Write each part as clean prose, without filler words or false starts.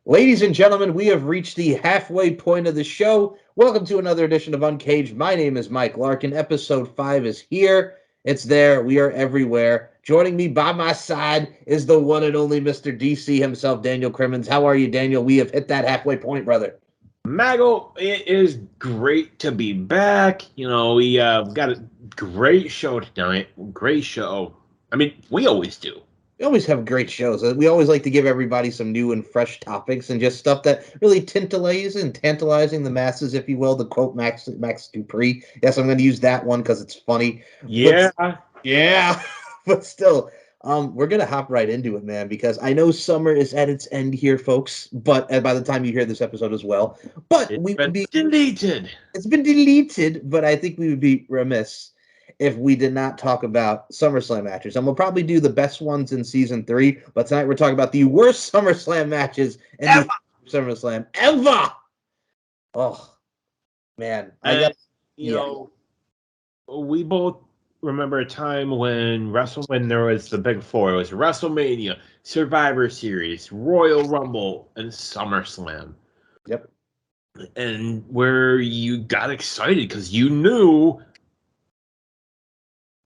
Ladies and gentlemen, we have reached the halfway point of the show. Welcome to another edition of Uncaged. My name is Mike Larkin. Episode 5 is here. It's there. We are everywhere. Joining me by my side is the one and only Mr. DC himself, Daniel Crimmins. How are you, Daniel? We have hit that halfway point, brother. Maggle, it is great to be back. We got a great show tonight. Great show. I mean, we always do. We always have great shows. We always like to give everybody some new and fresh topics and just stuff that really tantalizing the masses, if you will. To quote Max Dupree. Yes, I'm going to use that one because it's funny. Yeah. Yeah. But still, we're going to hop right into it, man, because I know summer is at its end here, folks. But by the time you hear this episode as well, It's been deleted. It's been deleted, but I think we would be remiss if we did not talk about SummerSlam matches. And we'll probably do the best ones in season 3, but tonight we're talking about the worst SummerSlam matches in the SummerSlam ever. Oh, man. We both remember a time when there was the Big Four. It was WrestleMania, Survivor Series, Royal Rumble, and SummerSlam. Yep. And where you got excited because you knew.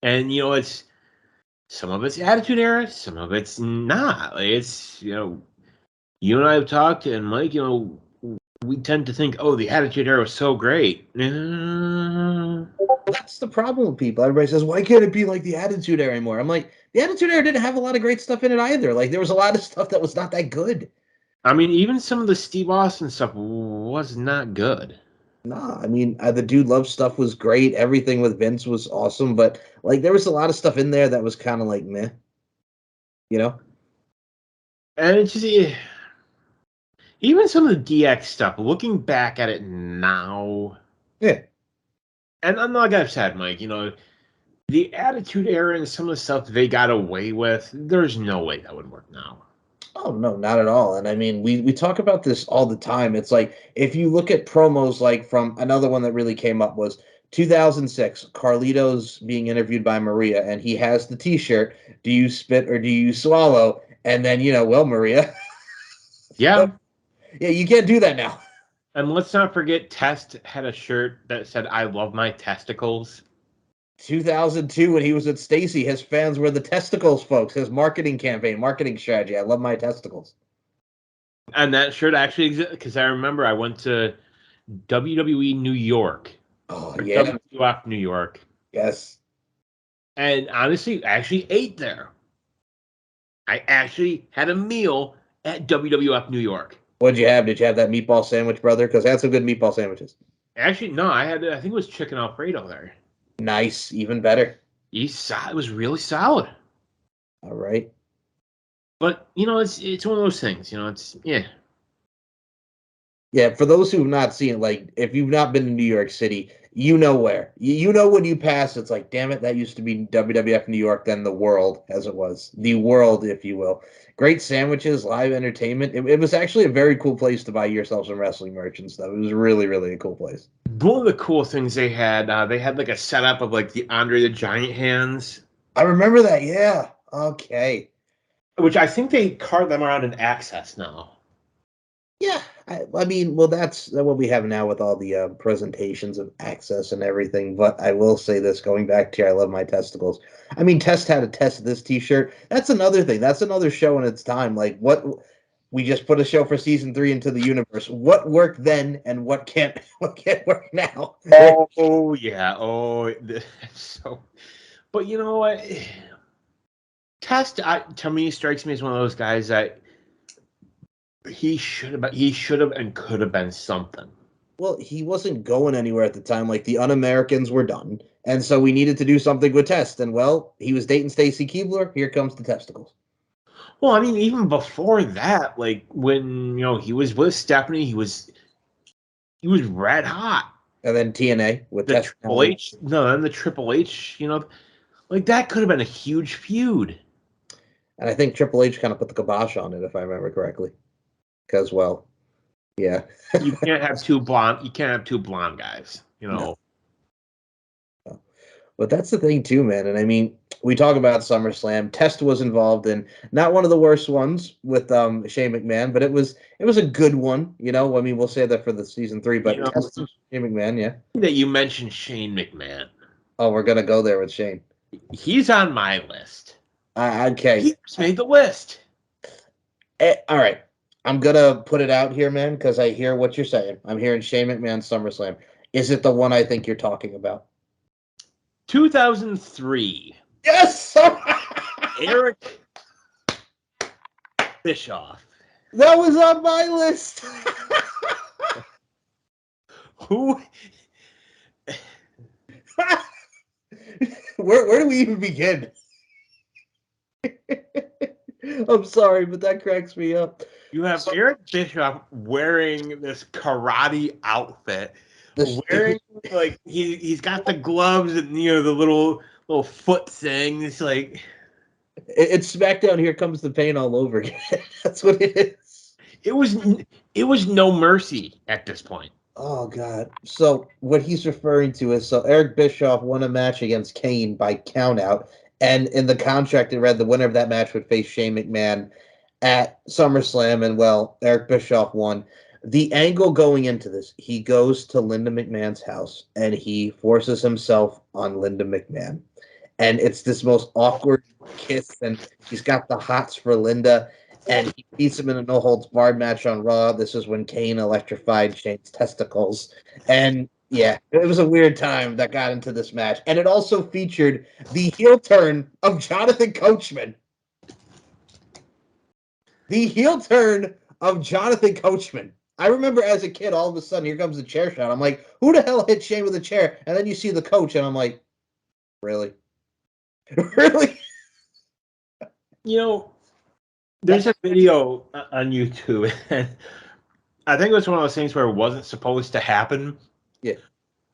And it's some of it's Attitude Era, some of it's not. It's you and I have talked, and Mike, we tend to think, oh, the Attitude Era was so great. That's the problem with people. Everybody says, why can't it be like the Attitude Era anymore? I'm like, the Attitude Era didn't have a lot of great stuff in it either. Like, there was a lot of stuff that was not that good. I mean, even some of the Steve Austin stuff was not good. Nah, I mean, the Dude Love stuff was great. Everything with Vince was awesome, but like there was a lot of stuff in there that was kind of like meh, And it's just even some of the DX stuff. Looking back at it now, yeah. And I'm not gonna upset, Mike. The Attitude Era and some of the stuff they got away with. There's no way that would work now. Oh no, not at all. And I mean, we talk about this all the time. It's like if you look at promos, like from another one that really came up was 2006, Carlito's being interviewed by Maria, and he has the T-shirt. Do you spit or do you swallow? And then well, Maria. Yeah. Yeah, you can't do that now. And let's not forget, Test had a shirt that said, "I love my testicles." 2002, when he was at Stacy, his fans were the testicles folks. His marketing campaign, marketing strategy. I love my testicles. And that shirt actually exists because I remember I went to WWE New York. Oh, yeah. WWF New York. Yes. And honestly, I actually ate there. I actually had a meal at WWF New York. What'd you have? Did you have that meatball sandwich, brother? Because I had some good meatball sandwiches. Actually, no, I think it was chicken Alfredo there. Nice, even better. It was really solid. All right. But it's one of those things. It's Yeah, for those who've not seen it, like if you've not been to New York City, you know where. You know when you pass, it's like, damn it, that used to be WWF New York, then the world, as it was. The world, if you will. Great sandwiches, live entertainment. It was actually a very cool place to buy yourself some wrestling merch and stuff. It was really, really a cool place. One of the cool things they had like a setup of like the Andre the Giant hands. I remember that, yeah. Okay. Which I think they cart them around in Access now. Yeah, I mean, well, that's what we have now with all the presentations of Access and everything. But I will say this, going back to I love my testicles. I mean, Test had a test this T-shirt. That's another thing. That's another show in its time. Like what we just put a show for season 3 into the universe. What worked then and what can't work now? Oh yeah. Oh, so. But you know what? Test to me strikes me as one of those guys that he should have and could have been something. Well, he wasn't going anywhere at the time. Like the Un-Americans were done, and so we needed to do something with Test. And well, he was dating Stacy Keibler. Here comes the testicles. Well, I mean, even before that, like when he was with Stephanie, he was red hot. And then TNA with the Triple H. No, then the Triple H. Like that could have been a huge feud. And I think Triple H kind of put the kibosh on it, if I remember correctly. Because, well, yeah. You can't have two blonde guys, No. But that's the thing, too, man. And I mean, we talk about SummerSlam. Test was involved in not one of the worst ones with Shane McMahon, but it was a good one. You know, I mean, we'll say that for the season 3, but Test and Shane McMahon, yeah. That you mentioned Shane McMahon. Oh, we're gonna go there with Shane. He's on my list. Okay. He just made the list. All right. I'm gonna put it out here, man, because I hear what you're saying. I'm hearing Shane McMahon SummerSlam. Is it the one I think you're talking about? 2003. Yes! Eric Bischoff. That was on my list. Who? Where do we even begin? I'm sorry, but that cracks me up. You have Eric Bischoff wearing this karate outfit, wearing like he's got the gloves and the little foot thing. It's like it's SmackDown. Here comes the pain all over again. That's what it is. It was no mercy at this point. Oh God! So what he's referring to is Eric Bischoff won a match against Kane by countout, and in the contract it read the winner of that match would face Shane McMahon at SummerSlam, and well, Eric Bischoff won. The angle going into this, he goes to Linda McMahon's house and he forces himself on Linda McMahon, and it's this most awkward kiss, and he's got the hots for Linda. And he beats him in a no-holds-barred match on Raw. This is when Kane electrified Shane's testicles. And, yeah, it was a weird time that got into this match. And it also featured the heel turn of Jonathan Coachman. The heel turn of Jonathan Coachman. I remember as a kid, all of a sudden, here comes the chair shot. I'm like, who the hell hit Shane with a chair? And then you see the coach, and I'm like, really? Really? There's a video on YouTube, and I think it was one of those things where it wasn't supposed to happen. Yeah.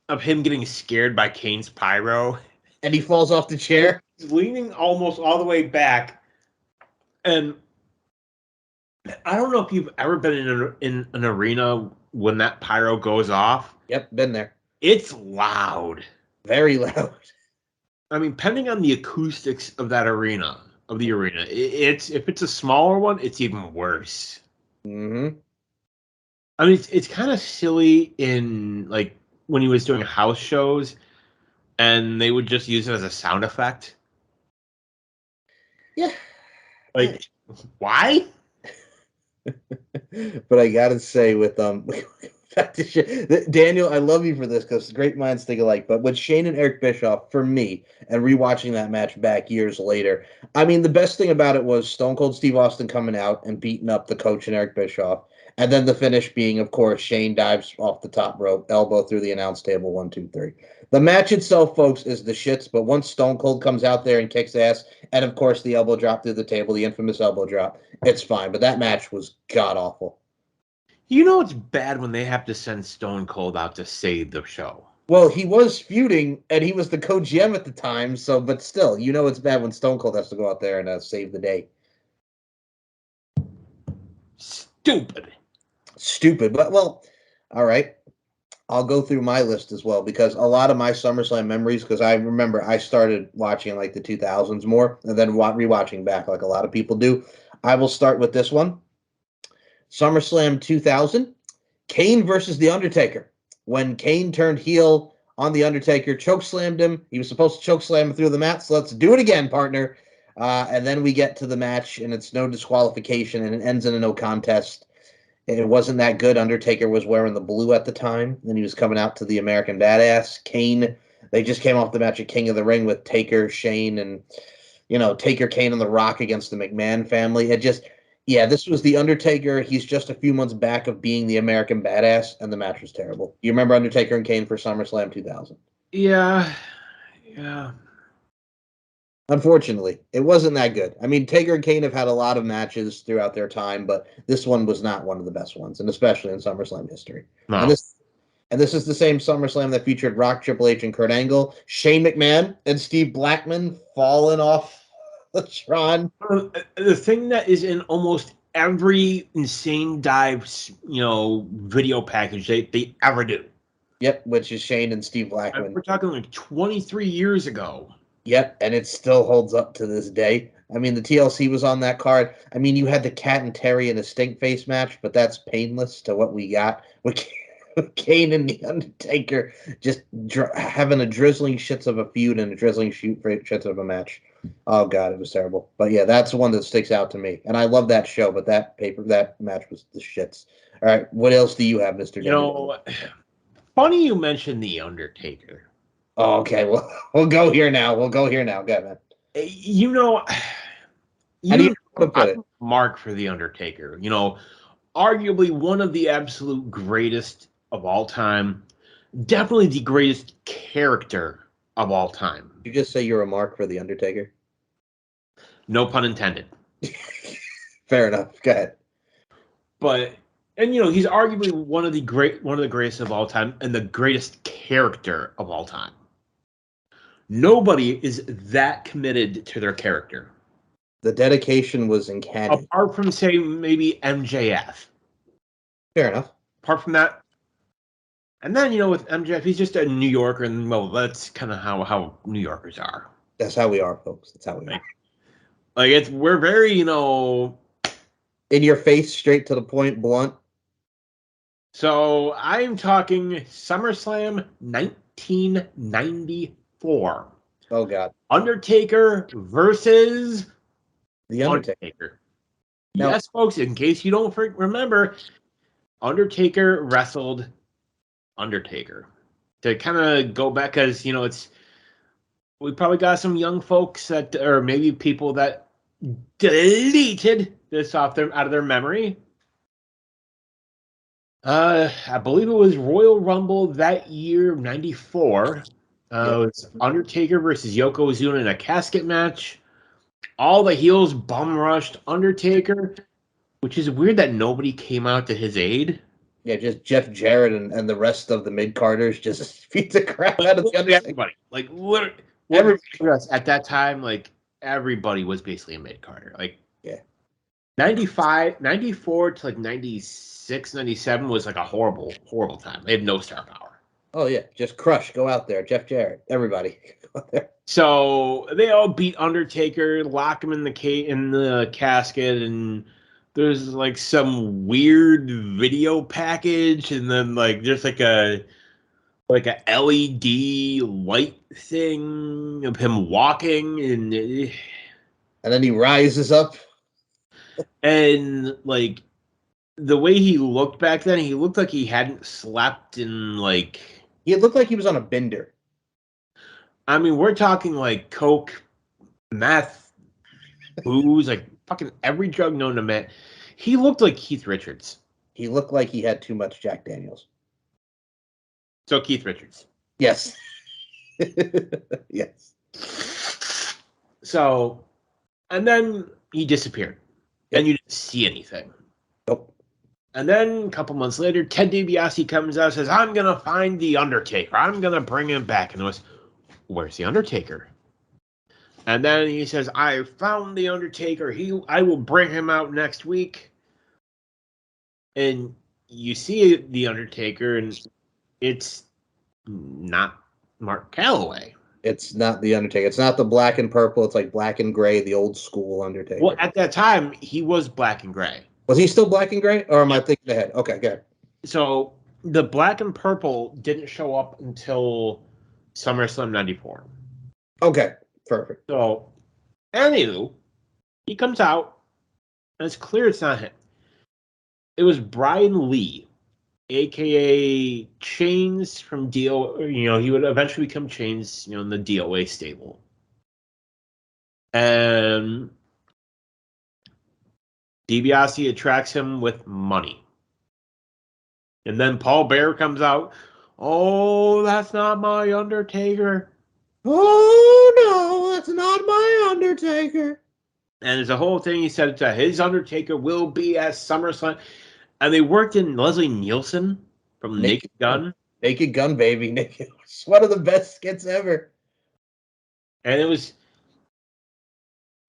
Of him getting scared by Kane's pyro. And he falls off the chair. He's leaning almost all the way back. And I don't know if you've ever been in an arena when that pyro goes off. Yep, been there. It's loud. Very loud. I mean, depending on the acoustics of that arena. If it's a smaller one, it's even worse. Mm-hmm. I mean, it's kind of silly in like when he was doing house shows, and they would just use it as a sound effect. Yeah. Like, why? But I gotta say, with Daniel, I love you for this because great minds think alike. But with Shane and Eric Bischoff, for me, and rewatching that match back years later, I mean, the best thing about it was Stone Cold Steve Austin coming out and beating up the coach and Eric Bischoff, and then the finish being, of course, Shane dives off the top rope, elbow through the announce table, 1, 2, 3. The match itself, folks, is the shits. But once Stone Cold comes out there and kicks ass, and of course the elbow drop through the table, the infamous elbow drop, it's fine. But that match was god awful. It's bad when they have to send Stone Cold out to save the show. Well, he was feuding, and he was the co-GM at the time, but still, it's bad when Stone Cold has to go out there and save the day. Stupid. But, well, all right. I'll go through my list as well, because a lot of my SummerSlam memories, because I remember I started watching like the 2000s more, and then rewatching back like a lot of people do. I will start with this one. SummerSlam 2000, Kane versus The Undertaker. When Kane turned heel on The Undertaker, chokeslammed him. He was supposed to chokeslam him through the mat, so let's do it again, partner. And then we get to the match, and it's no disqualification, and it ends in a no contest. It wasn't that good. Undertaker was wearing the blue at the time, and he was coming out to the American Badass. Kane, they just came off the match at King of the Ring with Taker, Shane, and, Taker, Kane, and The Rock against the McMahon family. This was The Undertaker. He's just a few months back of being the American Badass, and the match was terrible. You remember Undertaker and Kane for SummerSlam 2000? Yeah. Unfortunately, it wasn't that good. I mean, Taker and Kane have had a lot of matches throughout their time, but this one was not one of the best ones, and especially in SummerSlam history. No. And this is the same SummerSlam that featured Rock, Triple H, and Kurt Angle, Shane McMahon, and Steve Blackman falling off the Tron. The thing that is in almost every Insane Dive, video package they ever do. Yep, which is Shane and Steve Blackman. We're talking like 23 years ago. Yep, and it still holds up to this day. I mean, the TLC was on that card. I mean, you had the Cat and Terry in a stink face match, but that's painless to what we got with Kane and the Undertaker just having a drizzling shits of a feud and a drizzling shits of a match. Oh god, it was terrible. But yeah, that's the one that sticks out to me, and I love that show. But that match was the shits. All right, what else do you have, Mister? You know, funny you mentioned the Undertaker. Oh, okay, well, we'll go here now. We'll go here now. Go ahead, man. You know, How do you want to put it? I'm a mark for the Undertaker. You know, arguably one of the absolute greatest of all time. Definitely the greatest character of all time. Did you just say you're a mark for the Undertaker? No pun intended. Fair enough. Go ahead. But and you know, he's arguably one of the greatest of all time and the greatest character of all time. Nobody is that committed to their character. The dedication was uncanny. Apart from, say, maybe MJF. Fair enough. Apart from that. And then, you know, with MJF, he's just a New Yorker, and, well, that's kind of how New Yorkers are. That's how we are, folks. That's how we are. Like, we're very, you know... In your face, straight to the point, blunt. So, I'm talking SummerSlam 1994. Oh, God. Undertaker versus... The Undertaker. Now, yes, folks, in case you don't remember, Undertaker wrestled Undertaker. To kind of go back, because, you know, we probably got some young folks that, or maybe people that deleted this out of their memory. I believe it was Royal Rumble that year, 94. It was Undertaker versus Yokozuna in a casket match. All the heels bum rushed Undertaker, which is weird that nobody came out to his aid. Yeah, just Jeff Jarrett and the rest of the mid-carders just beat the crap out of the Undertaker. Everybody. Like, literally, everybody at that time, like, everybody was basically a mid-carder. Like, yeah. 94 to like 96, 97 was like a horrible, horrible time. They had no star power. Oh, yeah. Just crush. Go out there. Jeff Jarrett. Everybody. Go out there. So they all beat Undertaker, lock him in the casket, and there's like some weird video package, and then like there's like a LED light thing of him walking, and then he rises up. And like the way he looked back then, he looked like he hadn't slept in like... He looked like he was on a bender. I mean, we're talking like coke, meth, booze, like fucking every drug known to man. He looked like Keith Richards. He looked like he had too much Jack Daniels. So Keith Richards. Yes. Yes. So, and then he disappeared. Yep. And you didn't see anything. Nope. And then a couple months later, Ted DiBiase comes out and says, I'm going to find the Undertaker. I'm going to bring him back. And it was, where's the Undertaker? And then he says, I found the Undertaker. I will bring him out next week. And you see the Undertaker, and it's not Mark Calloway. It's not the Undertaker. It's not the black and purple. It's like black and gray, the old school Undertaker. Well, at that time, he was black and gray. Was he still black and gray? Or am I thinking ahead? Okay, good. So the black and purple didn't show up until SummerSlam 94. Okay, perfect. So, anywho, he comes out, and it's clear it's not him. It was Brian Lee, a.k.a. Chains from DOA. You know, he would eventually become Chains, you know, in the DOA stable. And DiBiase attracts him with money. And then Paul Bearer comes out. Oh, that's not my Undertaker. Oh, no, that's not my Undertaker. And there's a whole thing he said to his Undertaker will be at SummerSlam. And they worked in Leslie Nielsen from Naked Gun. Naked Gun, baby. It's one of the best skits ever. And it was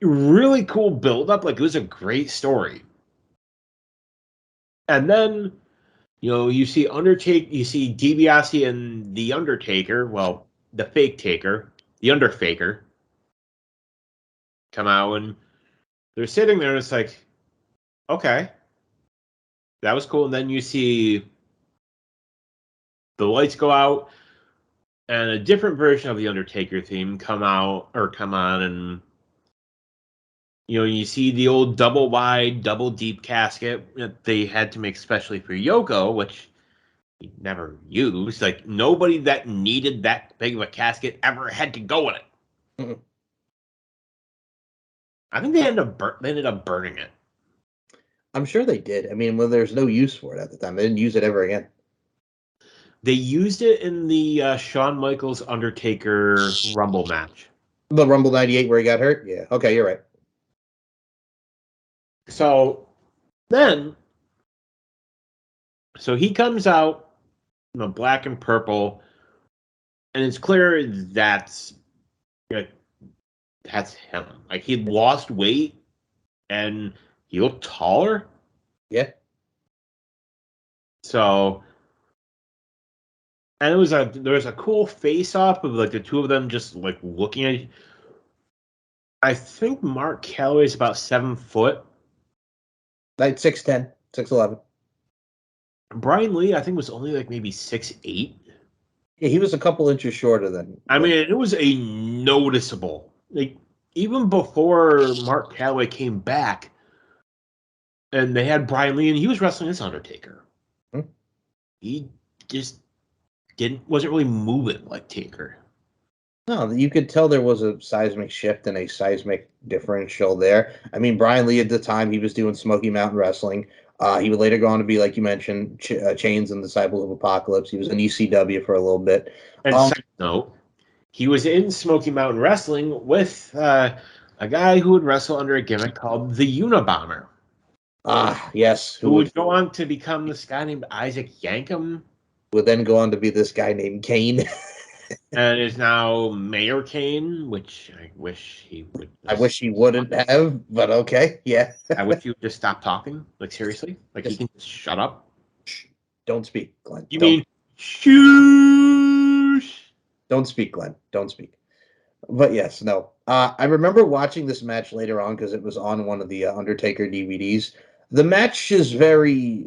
really cool build-up. Like, it was a great story. And then, you know, you see DiBiase and the Undertaker. Well, the fake taker, the Underfaker. come out, and they're sitting there, and it's like, okay, that was cool. And then you see the lights go out, and a different version of the Undertaker theme come on, and you see the old double wide, double deep casket that they had to make especially for Yoko, which he never used. Like, nobody that needed that big of a casket ever had to go in it. Mm-mm. I think they ended up burning it. I'm sure they did. I mean, well, there's no use for it at the time. They didn't use it ever again. They used it in the Shawn Michaels Undertaker Rumble match. The Rumble 98 where he got hurt? Yeah. Okay, you're right. So then, he comes out in black and purple, and it's clear that's him. Like, he lost weight and he looked taller. Yeah. So, and there was a cool face off of like the two of them just like looking at. I think Mark Calloway is about 7 foot. Like 6'10", 6'11". Brian Lee, I think, was only like maybe 6'8". Yeah, he was a couple inches shorter than. I mean, it was a noticeable. Like, even before Mark Calloway came back, and they had Brian Lee, and he was wrestling as Undertaker. Hmm. He just wasn't really moving like Taker. No, you could tell there was a seismic shift and a seismic differential there. I mean, Brian Lee at the time, he was doing Smoky Mountain Wrestling. He would later go on to be, like you mentioned, Chains and Disciples of Apocalypse. He was in ECW for a little bit. And side note, he was in Smoky Mountain Wrestling with a guy who would wrestle under a gimmick called the Unabomber. Yes. Who would go on to become this guy named Isaac Yankem. Would then go on to be this guy named Kane. And is now Mayor Kane, which I wish he would. I wish he wouldn't have, but okay, yeah. I wish he would just stop talking. Like, seriously? Like, he can just shut up? Shh, don't speak, Glenn. You mean, shoosh? Don't speak, Glenn. Don't speak. But yes, no. I remember watching this match later on because it was on one of the Undertaker DVDs. The match is very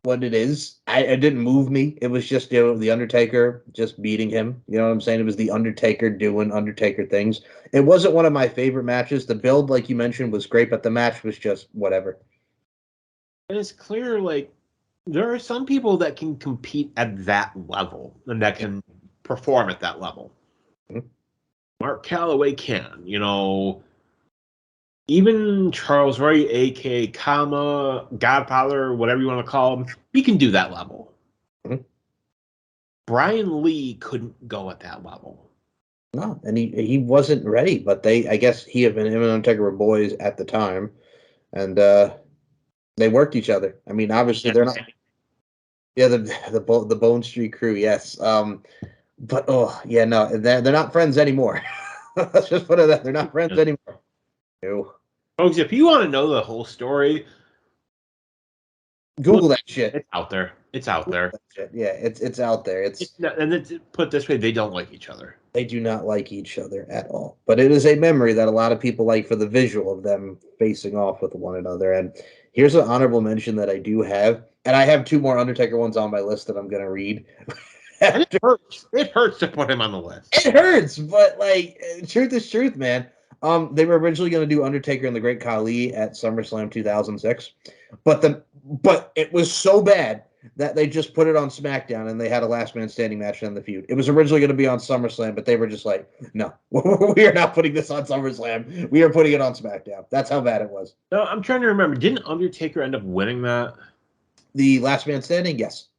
what it is. It didn't move me. It was just the Undertaker just beating him. You know what I'm saying? It was the Undertaker doing Undertaker things. It wasn't one of my favorite matches. The build, like you mentioned, was great, but the match was just whatever. And it's clear, like, there are some people that can compete at that level and that can perform at that level. Mm-hmm. Mark Calloway can, even Charles Wright, aka Kama, Godfather, whatever you want to call him, he can do that level. Mm-hmm. Brian Lee couldn't go at that level. No, and he wasn't ready, but I guess him and Undertaker were boys at the time, and they worked each other. I mean, obviously they're not. Yeah, the Bone Street Crew, yes. But oh yeah, no, they're not friends anymore. Let's just put it that they're not friends anymore. No. Folks, if you want to know the whole story, Google that shit. It's out there. It's out there. Yeah, it's out there. And put it this way, they don't like each other. They do not like each other at all. But it is a memory that a lot of people like for the visual of them facing off with one another. And here's an honorable mention that I do have, and I have two more Undertaker ones on my list that I'm gonna read. And it hurts. It hurts to put him on the list. It hurts, but like truth is truth, man. They were originally going to do Undertaker and the Great Khali at SummerSlam 2006, but it was so bad that they just put it on SmackDown and they had a last man standing match in the feud. It was originally going to be on SummerSlam, but they were just like, no, we are not putting this on SummerSlam. We are putting it on SmackDown. That's how bad it was. No, I'm trying to remember. Didn't Undertaker end up winning that? The last man standing, yes.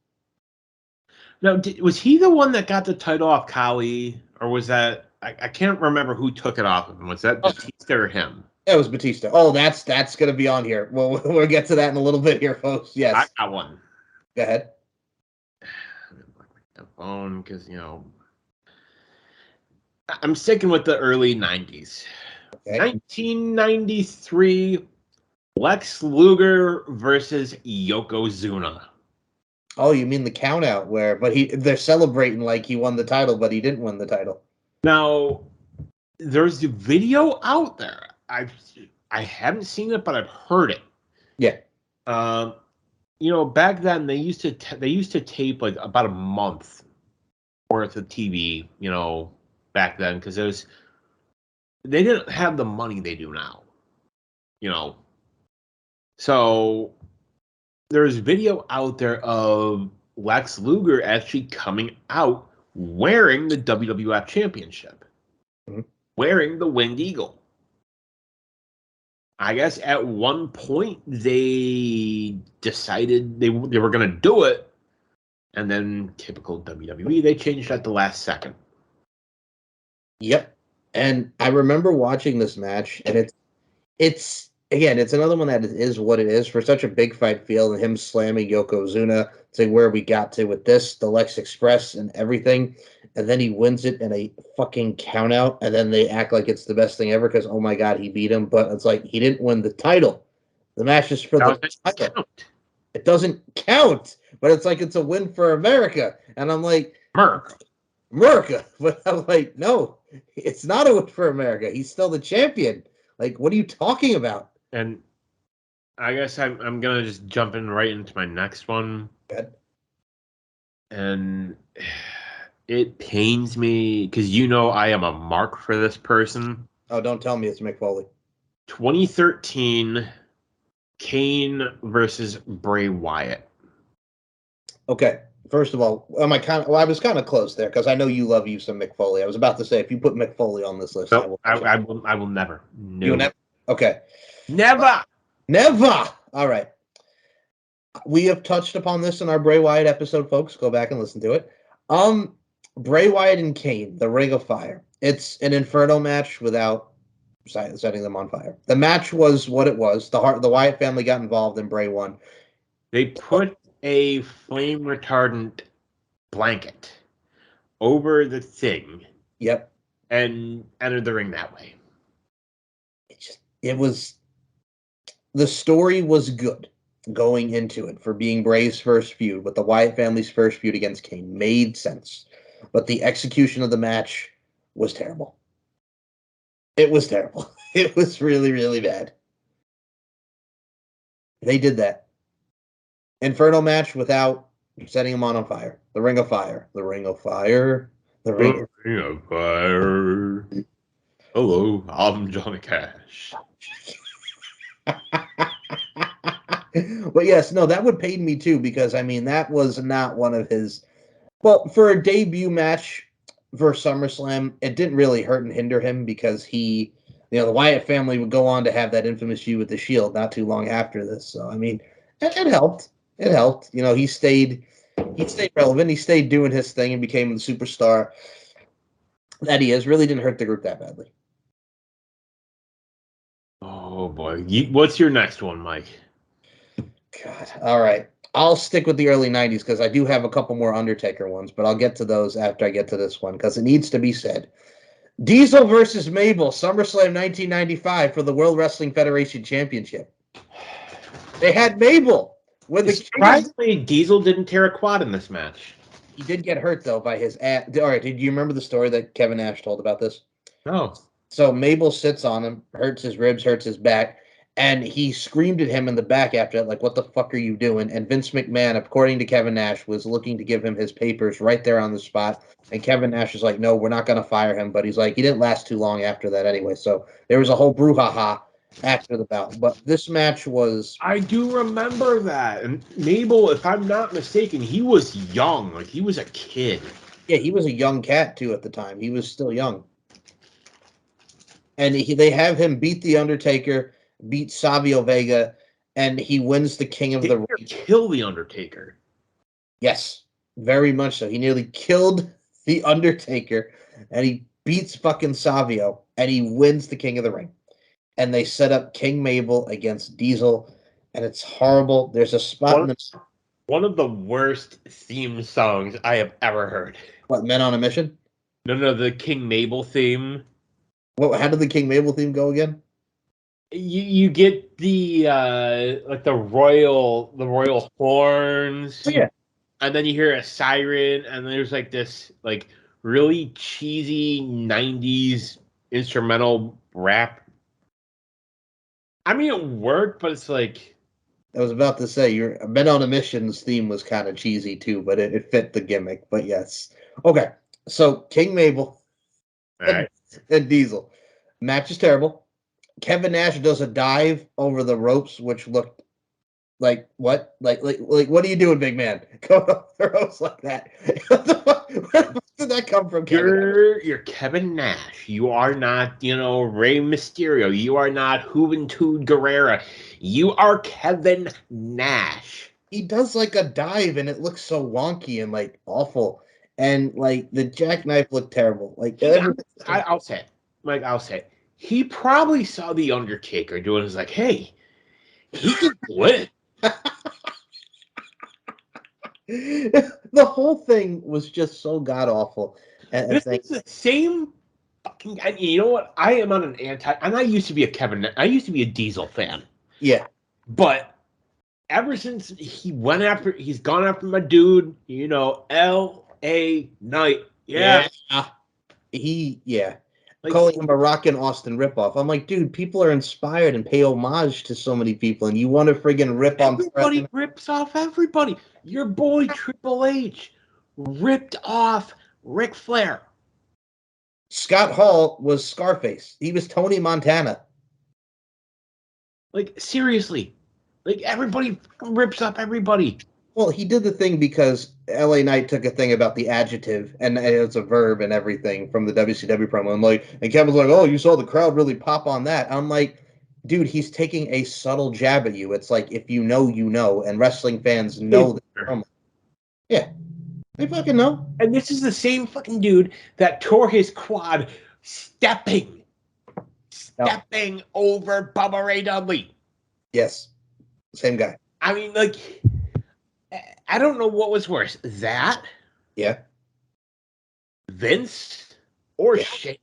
Now, was he the one that got the title off Khali, or was that I can't remember who took it off of him? Was that Batista or him? It was Batista. Oh, that's going to be on here. We'll get to that in a little bit here, folks. Yes, I got one. Go ahead. Phone, because I'm sticking with the early 90s. Okay. 1993, Lex Luger versus Yokozuna. Oh, you mean the countout but they're celebrating like he won the title, but he didn't win the title. Now, there's the video out there. I haven't seen it, but I've heard it. Yeah. Back then they used to tape like about a month worth of TV. Back then because they didn't have the money they do now. So there's video out there of Lex Luger actually coming out wearing the WWF Championship, wearing the Winged Eagle. I guess at one point they decided they were going to do it, and then typical WWE, they changed at the last second. Yep. And I remember watching this match, and it's again, it's another one that is what it is for such a big fight feel, and him slamming Yokozuna to where we got to with this, the Lex Express and everything, and then he wins it in a fucking count out, and then they act like it's the best thing ever because oh my god, he beat him, but it's like he didn't win the title. The match is for the title. Count. It doesn't count, but it's like it's a win for America, and I'm like, America, but I'm like, no, it's not a win for America. He's still the champion. Like, what are you talking about? And I guess I'm gonna just jump in right into my next one. Good. And it pains me because I am a mark for this person. Oh, don't tell me it's Mick Foley. 2013, Kane versus Bray Wyatt. Okay. First of all, I was kind of close there because I know you love you some Mick Foley. I was about to say if you put Mick Foley on this list, nope, I will never. No. You never. Okay. Never. Never. All right. We have touched upon this in our Bray Wyatt episode, folks. Go back and listen to it. Bray Wyatt and Kane, the Ring of Fire. It's an Inferno match without setting them on fire. The match was what it was. The Wyatt family got involved and Bray won. They put a flame retardant blanket over the thing. Yep. And entered the ring that way. The story was good going into it for being Bray's first feud, but the Wyatt family's first feud against Kane made sense. But the execution of the match was terrible. It was terrible. It was really, really bad. They did that. Inferno match without setting him on fire. The Ring of Fire. The Ring of Fire. The Ring of Fire. Hello, I'm Johnny Cash. But yes, no, that would pain me too because that was not one of his. Well, for a debut match for SummerSlam, it didn't really hurt and hinder him because the Wyatt family would go on to have that infamous feud with the Shield not too long after this. So it helped. It helped. He stayed relevant. He stayed doing his thing and became the superstar that he is. Really didn't hurt the group that badly. Oh boy, what's your next one, Mike? God, all right. I'll stick with the early 90s because I do have a couple more Undertaker ones, but I'll get to those after I get to this one because it needs to be said. Diesel versus Mabel, SummerSlam 1995 for the World Wrestling Federation Championship. They had Mabel. Surprisingly, Diesel didn't tear a quad in this match. He did get hurt, though, by his ass. All right, did you remember the story that Kevin Nash told about this? No. So Mabel sits on him, hurts his ribs, hurts his back. And he screamed at him in the back after that, like, what the fuck are you doing? And Vince McMahon, according to Kevin Nash, was looking to give him his papers right there on the spot. And Kevin Nash was like, no, we're not going to fire him. But he's like, he didn't last too long after that anyway. So there was a whole brouhaha after the bout. But this match was... I do remember that. And Mabel, if I'm not mistaken, he was young. Like, he was a kid. Yeah, he was a young cat, too, at the time. He was still young. And they have him beat The Undertaker, beat Savio Vega, and he wins the King of the Ring. Kill the Undertaker. Yes, very much so. He nearly killed the Undertaker, and he beats fucking Savio, and he wins the King of the Ring. And they set up King Mabel against Diesel, and it's horrible. There's a spot one of the worst theme songs I have ever heard. What, Men on a Mission? No, the King Mabel theme. Well, how did the King Mabel theme go again? You get the like the royal horns. Oh, yeah. And then you hear a siren, and there's like this like really cheesy 90s instrumental rap I mean, it worked, but it's like I was about to say your Men on a Mission's theme was kind of cheesy too, but it fit the gimmick. But yes, okay. So King Mabel all and, right. and Diesel match is terrible. Kevin Nash does a dive over the ropes, which looked like what? Like what are you doing, big man? Going over the ropes like that? Where did that come from, Kevin? You're Kevin Nash. You are not, Rey Mysterio. You are not Juventud Guerrera. You are Kevin Nash. He does like a dive, and it looks so wonky and like awful, and like the jackknife looked terrible. Like I'll say it. Like, I'll say it. He probably saw The Undertaker doing it. He's like, hey, he can do it. the whole thing was just so god awful. And This is the same fucking. And you know what? I am on an anti. And I used to be I used to be a Diesel fan. yeah, But ever since he's gone after my dude, L.A. Knight. Yeah. yeah. Like, Calling him a rockin' Austin ripoff. I'm like, dude, people are inspired and pay homage to so many people, and you want to friggin' rip on everybody rips off everybody. Your boy Triple H ripped off Ric Flair. Scott Hall was Scarface. He was Tony Montana. Like, seriously. Like, everybody rips off everybody. Well, he did the thing because LA Knight took a thing about the adjective and it's a verb and everything from the WCW promo. And Kevin's like, oh, you saw the crowd really pop on that. I'm like, dude, he's taking a subtle jab at you. It's like, if you know, you know, and wrestling fans know that promo. Yeah, they fucking know. And this is the same fucking dude that tore his quad stepping over Bubba Ray Dudley. Yes, same guy. I mean, like, I don't know what was worse, that, Yeah. Vince, or Shane.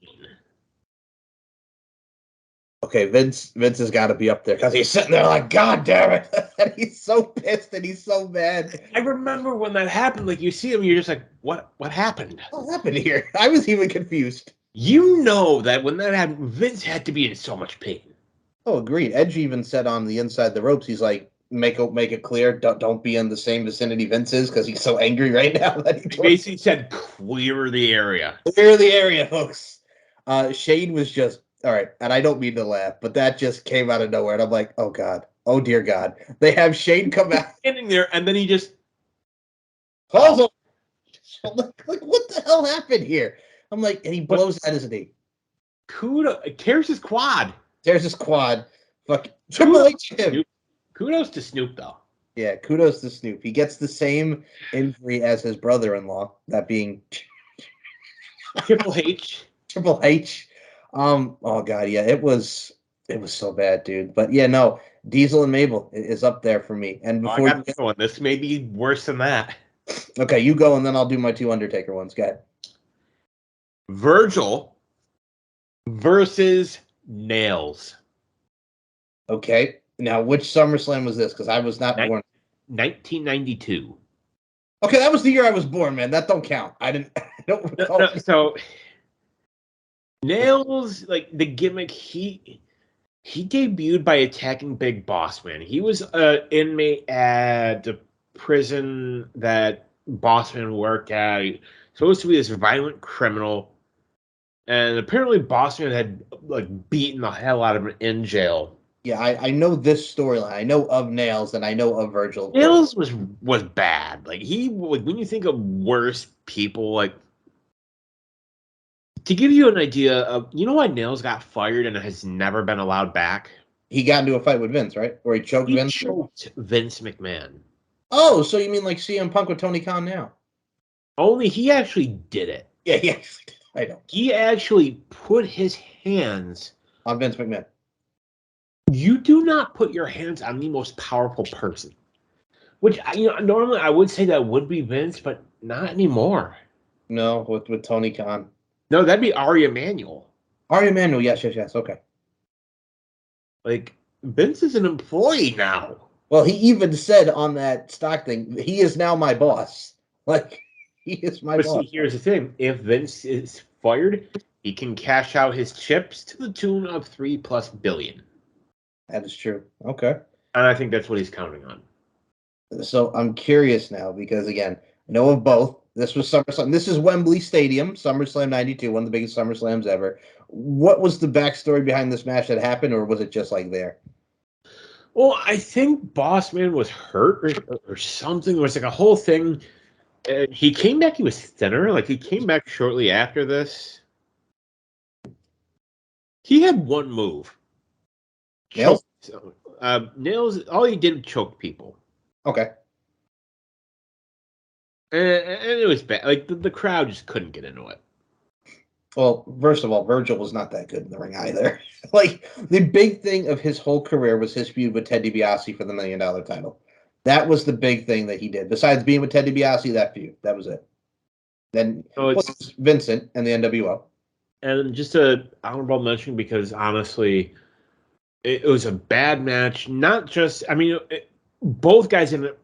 Okay, Vince has got to be up there because he's sitting there like, God damn it. And he's so pissed and he's so mad. I remember when that happened, like, you see him, you're just like, what happened? What happened here? I was even confused. You know that when that happened, Vince had to be in so much pain. Oh, agreed. Edge even said on the Inside the Ropes, he's like, make it clear, don't be in the same vicinity Vince is because he's so angry right now that He basically said, clear the area. Clear the area, folks. Shane was just all right, and I don't mean to laugh, but that just came out of nowhere, and I'm like, oh God, oh dear God. They have Shane come out Standing there, and then he just calls him. I'm like, what the hell happened here? I'm like, and he blows out his knee. Tears his quad. Tears his quad. Fuck Triple H him. Kudos to Snoop, though. Yeah, kudos to Snoop. He gets the same injury as his brother-in-law, that being Triple H. Triple H. Oh God, yeah, it was so bad, dude. But yeah, no, Diesel and Mabel is up there for me. And before I got this one. This may be worse than that. Okay, you go, and then I'll do my two Undertaker ones. Go ahead. Virgil versus Nails. Okay, now which SummerSlam was this? Because I was not born. 1992. Okay, that was the year I was born, man. That don't count. I don't recall. No, so Nails, like the gimmick, he debuted by attacking Big Boss Man. He was an inmate at the prison that Bossman worked at. Supposed to be this violent criminal, and apparently Bossman had like beaten the hell out of him in jail. Yeah, I know this storyline. I know of Nails, and I know of Virgil. Nails was bad. Like when you think of worse people, like to give you an idea of, why Nails got fired and has never been allowed back? He got into a fight with Vince, right? Where he choked Vince. Choked Vince McMahon. Oh, so you mean like CM Punk with Tony Khan now? Only he actually did it. Yeah, I know. He actually put his hands on Vince McMahon. You do not put your hands on the most powerful person. Which, normally I would say that would be Vince, but not anymore. No, with Tony Khan. No, that'd be Ari Emanuel. Ari Emanuel, yes, okay. Like, Vince is an employee now. Well, he even said on that stock thing, he is now my boss. Like, he is my boss. See, here's the thing. If Vince is fired, he can cash out his chips to the tune of $3+ billion. That is true. Okay. And I think that's what he's counting on. So I'm curious now because again, I know of both. This was SummerSlam. This is Wembley Stadium, SummerSlam '92, one of the biggest SummerSlams ever. What was the backstory behind this match that happened, or was it just like there? Well, I think Bossman was hurt or something. It was like a whole thing. He came back. He was thinner. Like he came back shortly after this. He had one move. Nails? Choke. Nails. All he did was choke people. Okay. And it was bad. Like the crowd just couldn't get into it. Well, first of all, Virgil was not that good in the ring either. Like the big thing of his whole career was his feud with Ted DiBiase for the $1 Million title. That was the big thing that he did. Besides being with Ted DiBiase, that feud. That was it. Then was Vincent and the NWO. And just a honorable mention because honestly, it was a bad match. Not just, I mean, both guys in it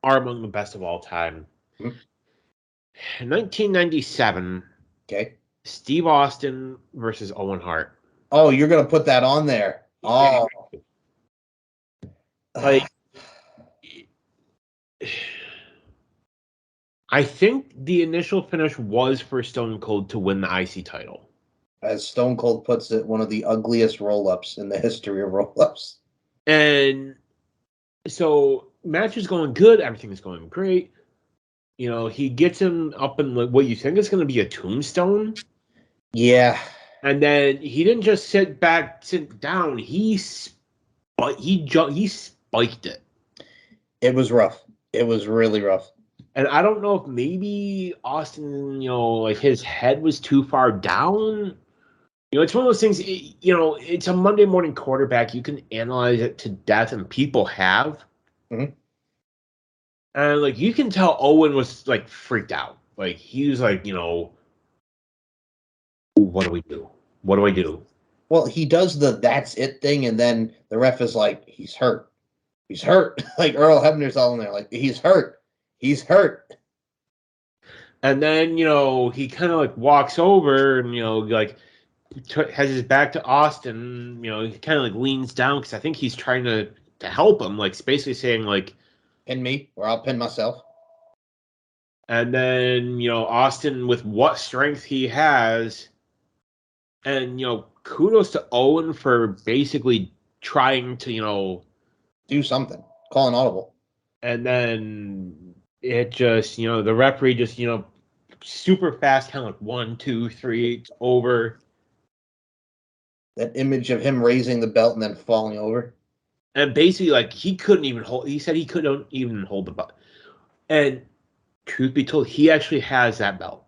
are among the best of all time. Mm-hmm. In 1997, Okay. Steve Austin versus Owen Hart. Oh, you're gonna put that on there. Oh, like I think the initial finish was for Stone Cold to win the IC title. As Stone Cold puts it, one of the ugliest roll-ups in the history of roll-ups. And so match is going good, everything is going great. You know, he gets him up in what you think is going to be a tombstone. Yeah. And then he didn't just sit down. He spiked it. It was rough. It was really rough. And I don't know if maybe Austin, you know, like his head was too far down. You know, it's one of those things, you know, it's a Monday morning quarterback. You can analyze it to death, and people have. Mm-hmm. And, like, you can tell Owen was, like, freaked out. Like, he was like, you know, what do we do? What do I do? Well, he does the that's it thing, and then the ref is like, he's hurt. He's hurt. Like Earl Hebner's all in there, like, he's hurt. He's hurt. And then, you know, he kind of, like, walks over and, you know, like, has his back to Austin. You know, he kind of, like, leans down because I think he's trying to help him. Like, it's basically saying, like, Pin me, or I'll pin myself. And then, you know, Austin, with what strength he has, and, you know, kudos to Owen for basically trying to, you know, do something. Call an audible. And then it just, you know, the referee just, you know, super fast, kind of like 1, 2, 3, it's over. That image of him raising the belt and then falling over. And basically, like, he couldn't even hold, he said he couldn't even hold the belt. And truth be told, he actually has that belt.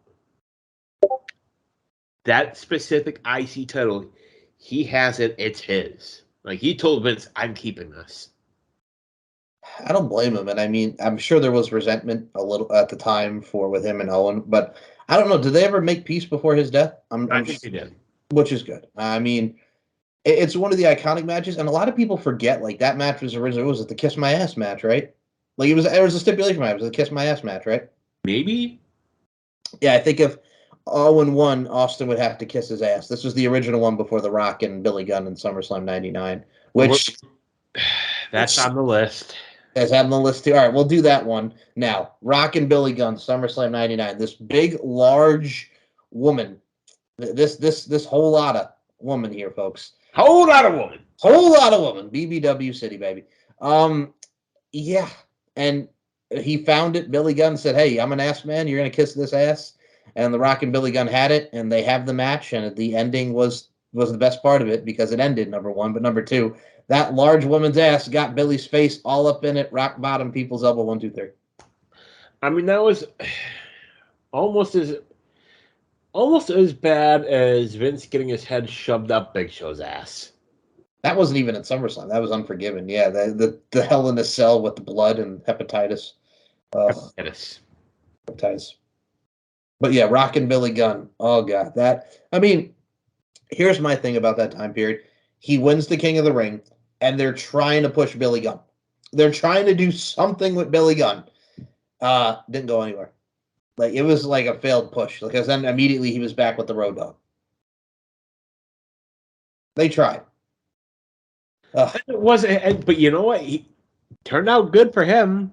That specific IC title, he has it. It's his. Like, he told Vince, I'm keeping this. I don't blame him. And I mean, I'm sure there was resentment a little at the time with him and Owen, but I don't know. Did they ever make peace before his death? I think they did. Which is good. I mean, it's one of the iconic matches, and a lot of people forget, like, that match was originally, was it the Kiss My Ass match, right? Like, it was a stipulation match. It was the Kiss My Ass match, right? Maybe? Yeah, I think if Owen won, Austin would have to kiss his ass. This was the original one before The Rock and Billy Gunn in SummerSlam 99, which... That's on the list. As on the list too. All right, we'll do that one now. Rock and Billy Gunn, SummerSlam '99. This big, large woman. This whole lot of woman here, folks. Whole lot of woman. Whole lot of woman. BBW City, baby. Yeah. And he found it. Billy Gunn said, "Hey, I'm an ass man. You're gonna kiss this ass." And The Rock and Billy Gunn had it, and they have the match. And the ending was the best part of it because it ended, number one, but number two, that large woman's ass got Billy's face all up in it, rock bottom, people's elbow, 1, 2, 3. I mean, that was almost as bad as Vince getting his head shoved up Big Show's ass. That wasn't even at SummerSlam. That was Unforgiven. Yeah, the Hell in a Cell with the blood and hepatitis. Hepatitis. But yeah, Rock and Billy Gunn. Oh god, I mean, here's my thing about that time period. He wins the King of the Ring, and they're trying to push Billy Gunn. They're trying to do something with Billy Gunn. Didn't go anywhere. Like, it was like a failed push, because then immediately he was back with the Road Dogg. They tried. Ugh, It wasn't, but you know what? He turned out good for him.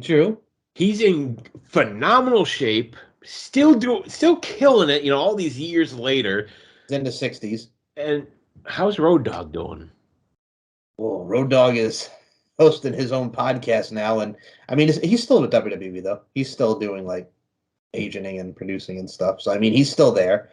true. He's in phenomenal shape, still killing it. All these years later. He's in the 60s. And how's Road Dogg doing? Well, Road Dogg is hosting his own podcast now, and I mean, he's still with WWE though. He's still doing like agenting and producing and stuff. So I mean, he's still there.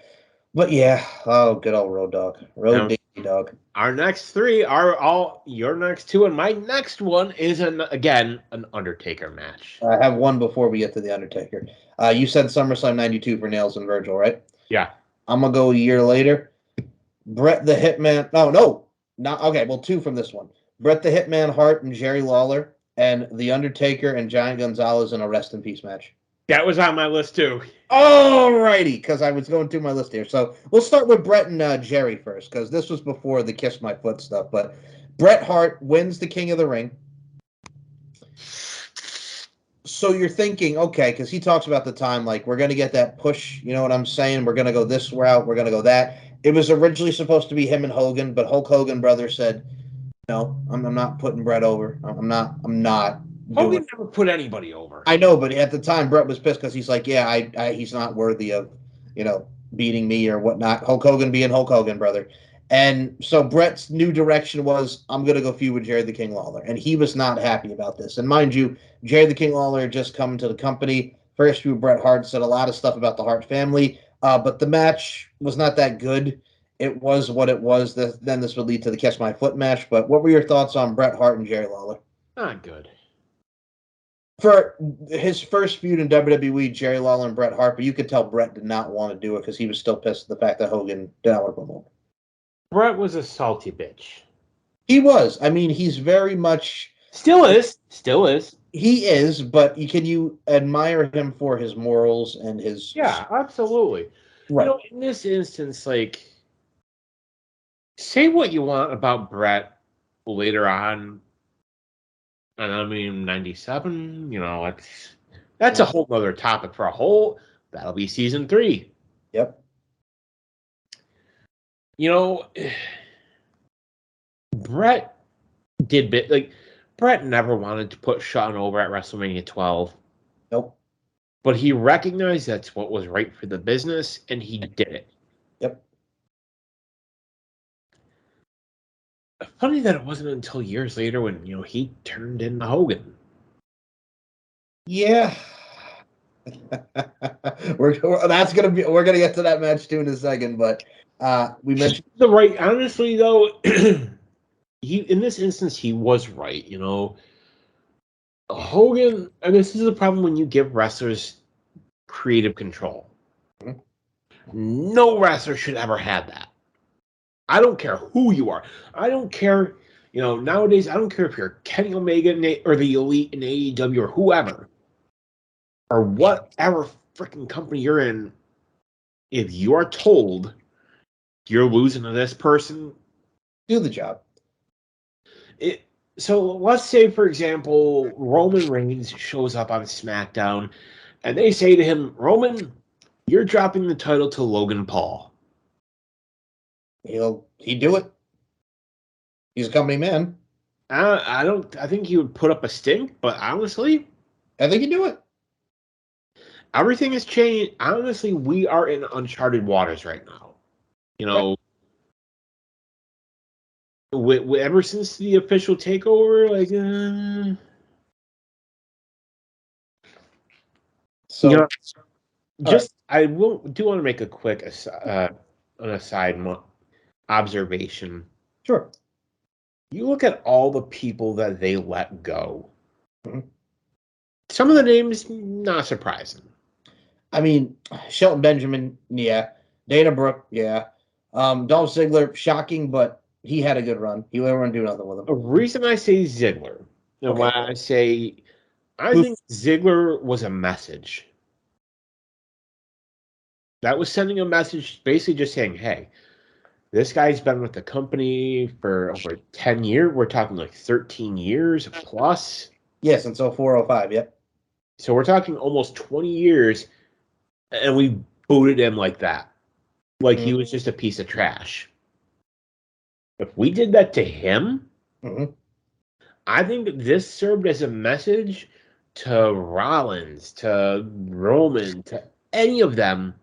But yeah, oh, good old Road Dogg, Road Now, Daisy Dog. our next three are all your next two, and my next one is again an Undertaker match. I have one before we get to the Undertaker. You said SummerSlam '92 for Nails and Virgil, right? Yeah, I'm gonna go a year later. Bret the Hitman. No, not okay. Well, two from this one. Bret the Hitman Hart and Jerry Lawler, and the Undertaker and Giant Gonzalez in a Rest in Peace match. that was on my list too. Alrighty, because I was going through my list here. So we'll start with Bret and Jerry first, because this was before the Kiss My Foot stuff. But Bret Hart wins the King of the Ring. So you're thinking, okay, because he talks about the time, like, we're going to get that push, you know what I'm saying? We're going to go this route, we're going to go that. It was originally supposed to be him and Hogan, but Hulk Hogan brother said, no, I'm not putting Bret over. I'm not Hogan never put anybody over. I know, but at the time, Bret was pissed because he's like, yeah, he's not worthy of, beating me or whatnot. Hulk Hogan being Hulk Hogan, brother. And so Bret's new direction was, I'm going to go feud with Jerry the King Lawler. And he was not happy about this. And mind you, Jerry the King Lawler had just come to the company. First feud, Bret Hart said a lot of stuff about the Hart family. But the match was not that good. It was what it was. Then this would lead to the Catch My Foot match. But what were your thoughts on Bret Hart and Jerry Lawler? Not good. For his first feud in WWE, Jerry Lawler and Bret Hart, but you could tell Bret did not want to do it because he was still pissed at the fact that Hogan did not work with him. Bret was a salty bitch. He was. I mean, he's very much... Still is. He is, but can you admire him for his morals and his... Yeah, absolutely. Right. In this instance, like, say what you want about Bret later on. And I mean, 97, that's a whole other topic for that'll be season 3. Yep. Bret Bret never wanted to put Shawn over at WrestleMania 12. Nope. But he recognized that's what was right for the business, and he did it. Yep. Funny that it wasn't until years later when, he turned in Hogan. Yeah. we're gonna get to that match too in a second, but we mentioned Honestly though, in this instance he was right. Hogan, and this is the problem when you give wrestlers creative control. Mm-hmm. No wrestler should ever have that. I don't care who you are. I don't care, nowadays I don't care if you're Kenny Omega or the Elite in AEW or whoever. Or whatever freaking company you're in, if you are told you're losing to this person, do the job. So let's say, for example, Roman Reigns shows up on SmackDown, and they say to him, Roman, you're dropping the title to Logan Paul. He'd do it. He's a company man. I think he would put up a stink, but honestly, I think he'd do it. Everything has changed. Honestly, we are in uncharted waters right now. Ever since the official takeover, so I do want to make a quick an aside observation. Sure. You look at all the people that they let go. Mm-hmm. Some of the names not surprising. I mean, Shelton Benjamin, yeah. Dana Brooke, yeah. Dolph Ziggler, shocking, but he had a good run. He wouldn't do nothing with him. The reason I say Ziggler, and why I say I think Ziggler was a message. That was sending a message, basically just saying, hey, this guy's been with the company for over 10 years. We're talking like 13 years plus. Yes, until 405, yep. So we're talking almost 20 years, and we booted him like that. Like he was just a piece of trash. If we did that to him, Mm-hmm. I think this served as a message to Rollins, to Roman, to any of them,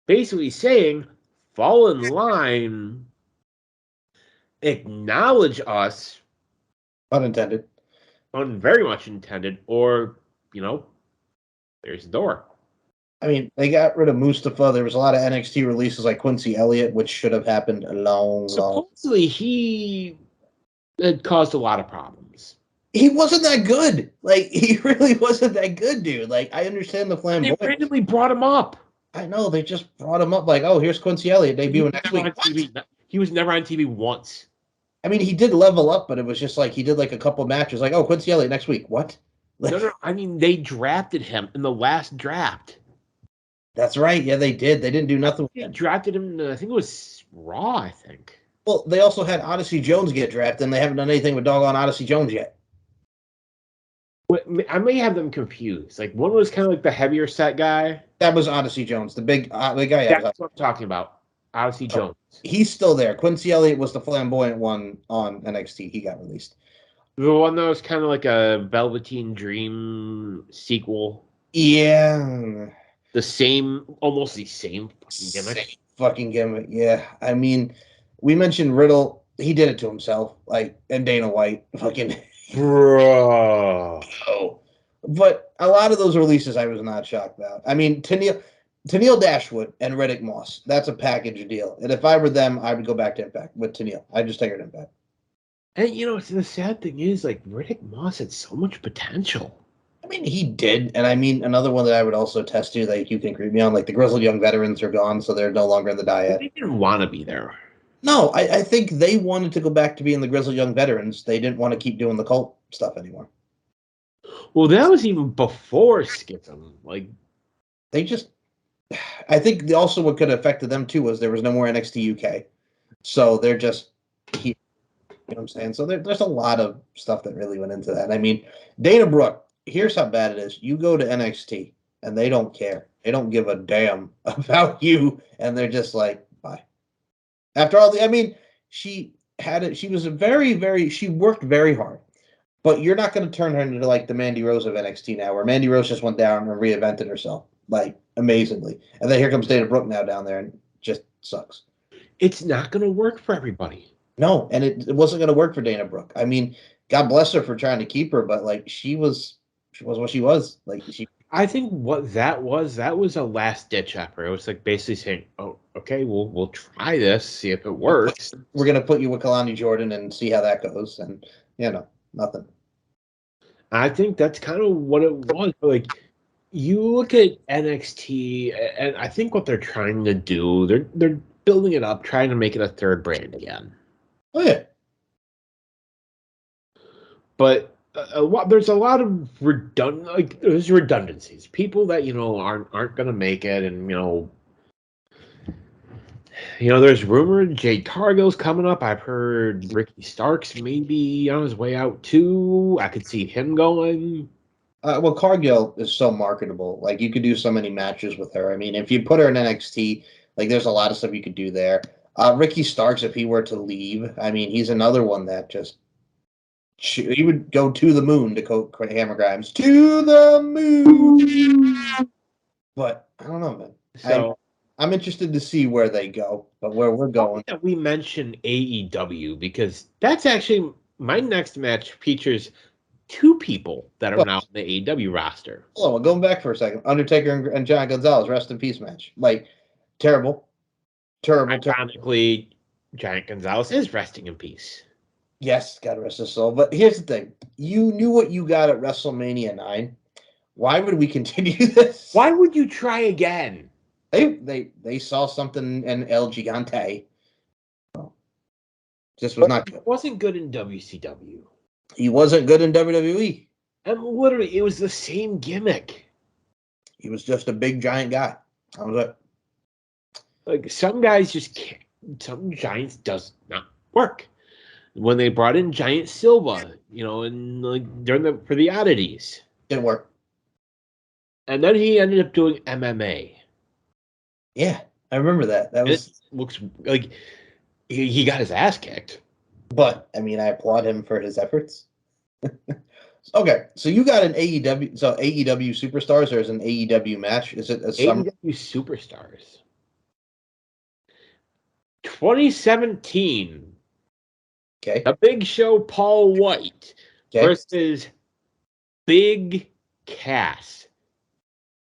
basically saying, fall in line, acknowledge us, Unintended. very much intended, or, you know, there's the door. I mean, they got rid of Mustafa. There was a lot of NXT releases like Quincy Elliott, which should have happened a long. Supposedly, he had caused a lot of problems. He wasn't that good. Like, he really wasn't that good, dude. Like, I understand the They flamboyant. randomly brought him up. I know, they just brought him up like, oh, here's Quincy Elliott debuting next week. What? He was never on TV once. I mean, he did level up, but it was just like he did like a couple matches, like, oh, Quincy Elliott next week. What? Like, No. I mean, they drafted him in the last draft. that's right. Yeah, they did. They didn't do nothing with They him. drafted him. I think it was Raw. I think. Well, they also had Odyssey Jones get drafted, and they haven't done anything with doggone Odyssey Jones yet. I may have them confused. Like one was kind of like the heavier set guy. That was Odyssey Jones, the big guy. That's what I'm talking about. Odyssey Jones. He's still there. Quincy Elliott was the flamboyant one on NXT. He got released. The one that was kind of like a Velveteen Dream sequel. Yeah. Almost the same fucking gimmick. Same fucking gimmick. Yeah. I mean, we mentioned Riddle. He did it to himself. Like, and Dana White. Fucking. Bro. Oh. But a lot of those releases I was not shocked about. I mean, Tennille Dashwood and Riddick Moss. That's a package deal. And if I were them, I would go back to Impact with Tennille. I'd just take her to Impact. And you know, the sad thing is, like Riddick Moss had so much potential. I mean, he did. And I mean, another one that I would also test to, like, you can agree me on, like, the Grizzled Young Veterans are gone, so they're no longer in the diet. They didn't want to be there. No, I think they wanted to go back to being the Grizzled Young Veterans. They didn't want to keep doing the cult stuff anymore. Well, that was even before Schism. Like, they just, I think also what could have affected them too was there was no more NXT UK. So they're just here. You know what I'm saying? So there's a lot of stuff that really went into that. I mean, Dana Brooke, here's how bad it is. You go to NXT and they don't care. They don't give a damn about you. And they're just like, bye. After all I mean, she had it. She was she worked very hard. But you're not going to turn her into like the Mandy Rose of NXT now, where Mandy Rose just went down and reinvented herself, like, amazingly. And then here comes Dana Brooke now down there and just sucks. It's not going to work for everybody. No, and it wasn't going to work for Dana Brooke. I mean, God bless her for trying to keep her, but like she was what she was. Like I think what that was a last ditch effort. It was like basically saying, "Oh, okay, we'll try this, see if it works. We're going to put you with Kalani Jordan and see how that goes." And nothing. I think that's kind of what it was. Like you look at NXT, and I think what they're trying to do, they're building it up, trying to make it a third brand again. Oh yeah, but there's a lot of there's redundancies. People that aren't gonna make it, and there's rumored Jade Cargill's coming up. I've heard Ricky Starks maybe on his way out too. I could see him going. Well, Cargill is so marketable. Like, you could do so many matches with her. I mean, if you put her in NXT, like, there's a lot of stuff you could do there. Ricky Starks, if he were to leave, I mean, he's another one that just he would go to the moon to quote Hammer Grimes, to the moon. But I don't know, man. So I'm interested to see where they go, but where we're going. We mentioned AEW because that's actually my next match features two people that are now in the AEW roster. Hold on, going back for a second. Undertaker and John Gonzalez, rest in peace match. Like, terrible. Ironically, Giant Gonzalez is resting in peace. Yes, God rest his soul. But here's the thing. You knew what you got at WrestleMania 9. Why would we continue this? Why would you try again? They saw something in El Gigante. Just was not good. He wasn't good in WCW. He wasn't good in WWE. And literally, it was the same gimmick. He was just a big giant guy. That was it. Like, some guys just can't. Some Giants does not work. When they brought in Giant Silva, and like for the oddities, didn't work. And then he ended up doing MMA. Yeah, I remember that. That was looks like he got his ass kicked. But I mean, I applaud him for his efforts. Okay, so you got an AEW, so AEW Superstars. There's an AEW match. Is it a summer? AEW Superstars. 2017. Okay, The Big Show Paul White okay. versus Big Cass,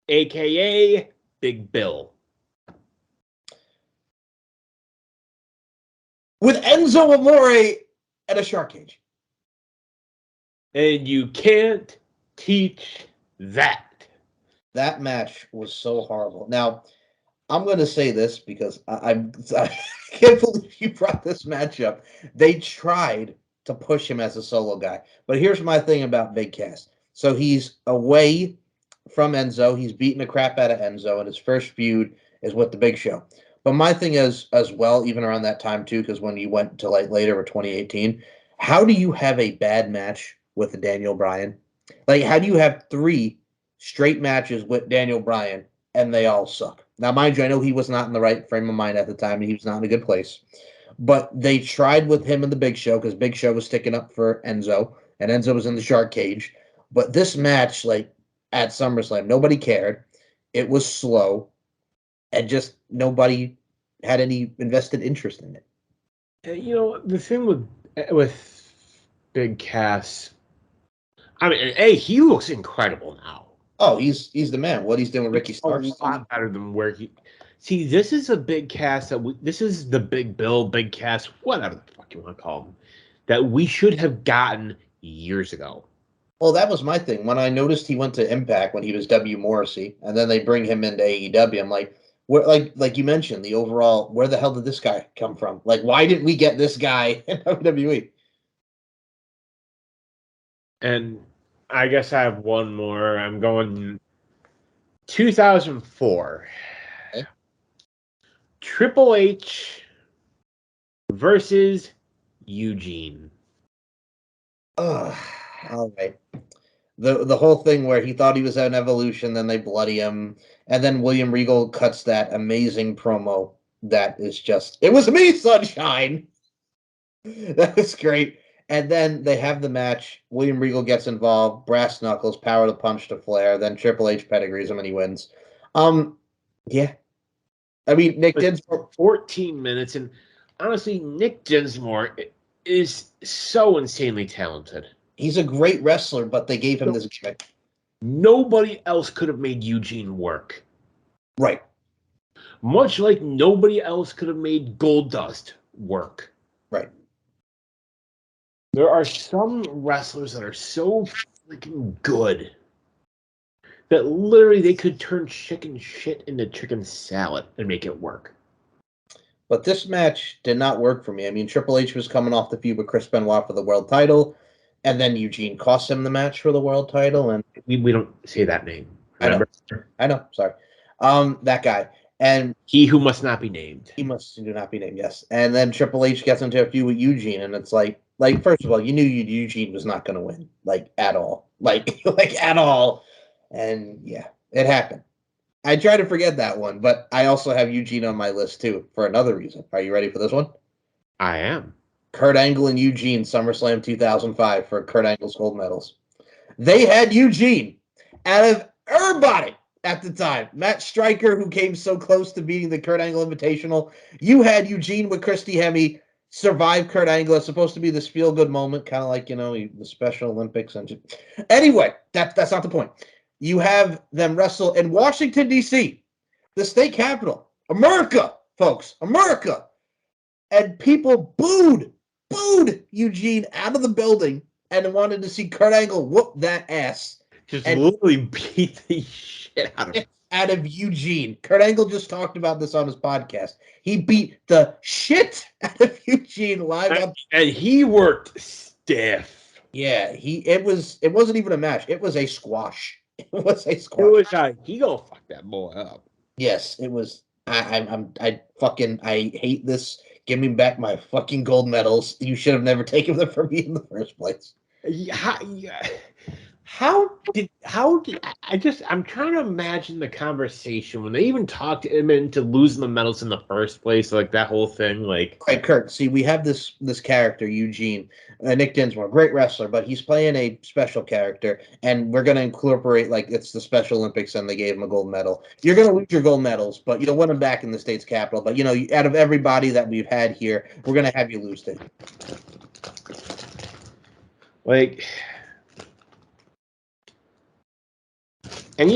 aka Big Bill. With Enzo Amore at a shark cage. And you can't teach that. That match was so horrible. Now, I'm going to say this because I can't believe you brought this match up. They tried to push him as a solo guy, but here's my thing about Big Cass. So he's away from Enzo. He's beating the crap out of Enzo, and his first feud is with the Big Show. But my thing is as well, even around that time too, because when you went to like later with 2018, how do you have a bad match with Daniel Bryan? Like, how do you have three straight matches with Daniel Bryan and they all suck? Now, mind you, I know he was not in the right frame of mind at the time, and he was not in a good place. But they tried with him and the Big Show because Big Show was sticking up for Enzo, and Enzo was in the shark cage. But this match, like at SummerSlam, nobody cared. It was slow, and just nobody had any invested interest in it. You know, the thing with Big Cass, I mean, hey, he looks incredible now. Oh, he's the man. What he's doing with Ricky A Starks. lot better than where he. See, this is a Big Cass this is the Big Bill, Big Cass, whatever the fuck you want to call him, that we should have gotten years ago. Well, that was my thing. When I noticed he went to Impact when he was W. Morrissey, and then they bring him into AEW, I'm like, where, like you mentioned, the overall, where the hell did this guy come from? Like, why didn't we get this guy in WWE? And I guess I have one more. I'm going 2004. Okay. Triple H versus Eugene. Ugh, all right. The whole thing where he thought he was an evolution, then they bloody him, and then William Regal cuts that amazing promo. That is just, it was me, sunshine. That was great. And then they have the match. William Regal gets involved. Brass knuckles, power to punch to Flair. Then Triple H pedigrees him and he wins. Yeah. I mean, Nick Dinsmore. 14 minutes, and honestly, Nick Dinsmore is so insanely talented. He's a great wrestler, but they gave him this gimmick. Nobody else could have made Eugene work. Right. Much like nobody else could have made Goldust work. Right. There are some wrestlers that are so freaking good that literally they could turn chicken shit into chicken salad and make it work. But this match did not work for me. I mean, Triple H was coming off the feud with Chris Benoit for the world title, and then Eugene cost him the match for the world title. And we don't say that name. Remember? I know. Sorry. That guy. And he who must not be named. He must do not be named. Yes. And then Triple H gets into a feud with Eugene, and it's like first of all, you knew Eugene was not going to win, like at all, like at all. And yeah, it happened. I try to forget that one, but I also have Eugene on my list too for another reason. Are you ready for this one? I am. Kurt Angle and Eugene, SummerSlam 2005 for Kurt Angle's gold medals. They had Eugene out of everybody at the time. Matt Stryker, who came so close to beating the Kurt Angle Invitational. You had Eugene with Christy Hemme survive Kurt Angle. It's supposed to be this feel-good moment, kind of like, the Special Olympics. Anyway, that's not the point. You have them wrestle in Washington, D.C., the state capital. America, folks. America. And people booed Eugene out of the building and wanted to see Kurt Angle whoop that ass. Just literally beat the shit out of Eugene. Kurt Angle just talked about this on his podcast. He beat the shit out of Eugene live on, and he worked stiff. Yeah, it wasn't even a match. It was a squash. It was a he gonna fuck that boy up. Yes, it was. I hate this. Give me back my fucking gold medals. You should have never taken them from me in the first place. I'm trying to imagine the conversation when they even talked him into losing the medals in the first place, like that whole thing, like. Right, Kurt. See, we have this character, Eugene, Nick Dinsmore, great wrestler, but he's playing a special character, and we're going to incorporate like it's the Special Olympics, and they gave him a gold medal. You're going to lose your gold medals, but you'll win them back in the state's capital. But out of everybody that we've had here, we're going to have you lose it. Like, and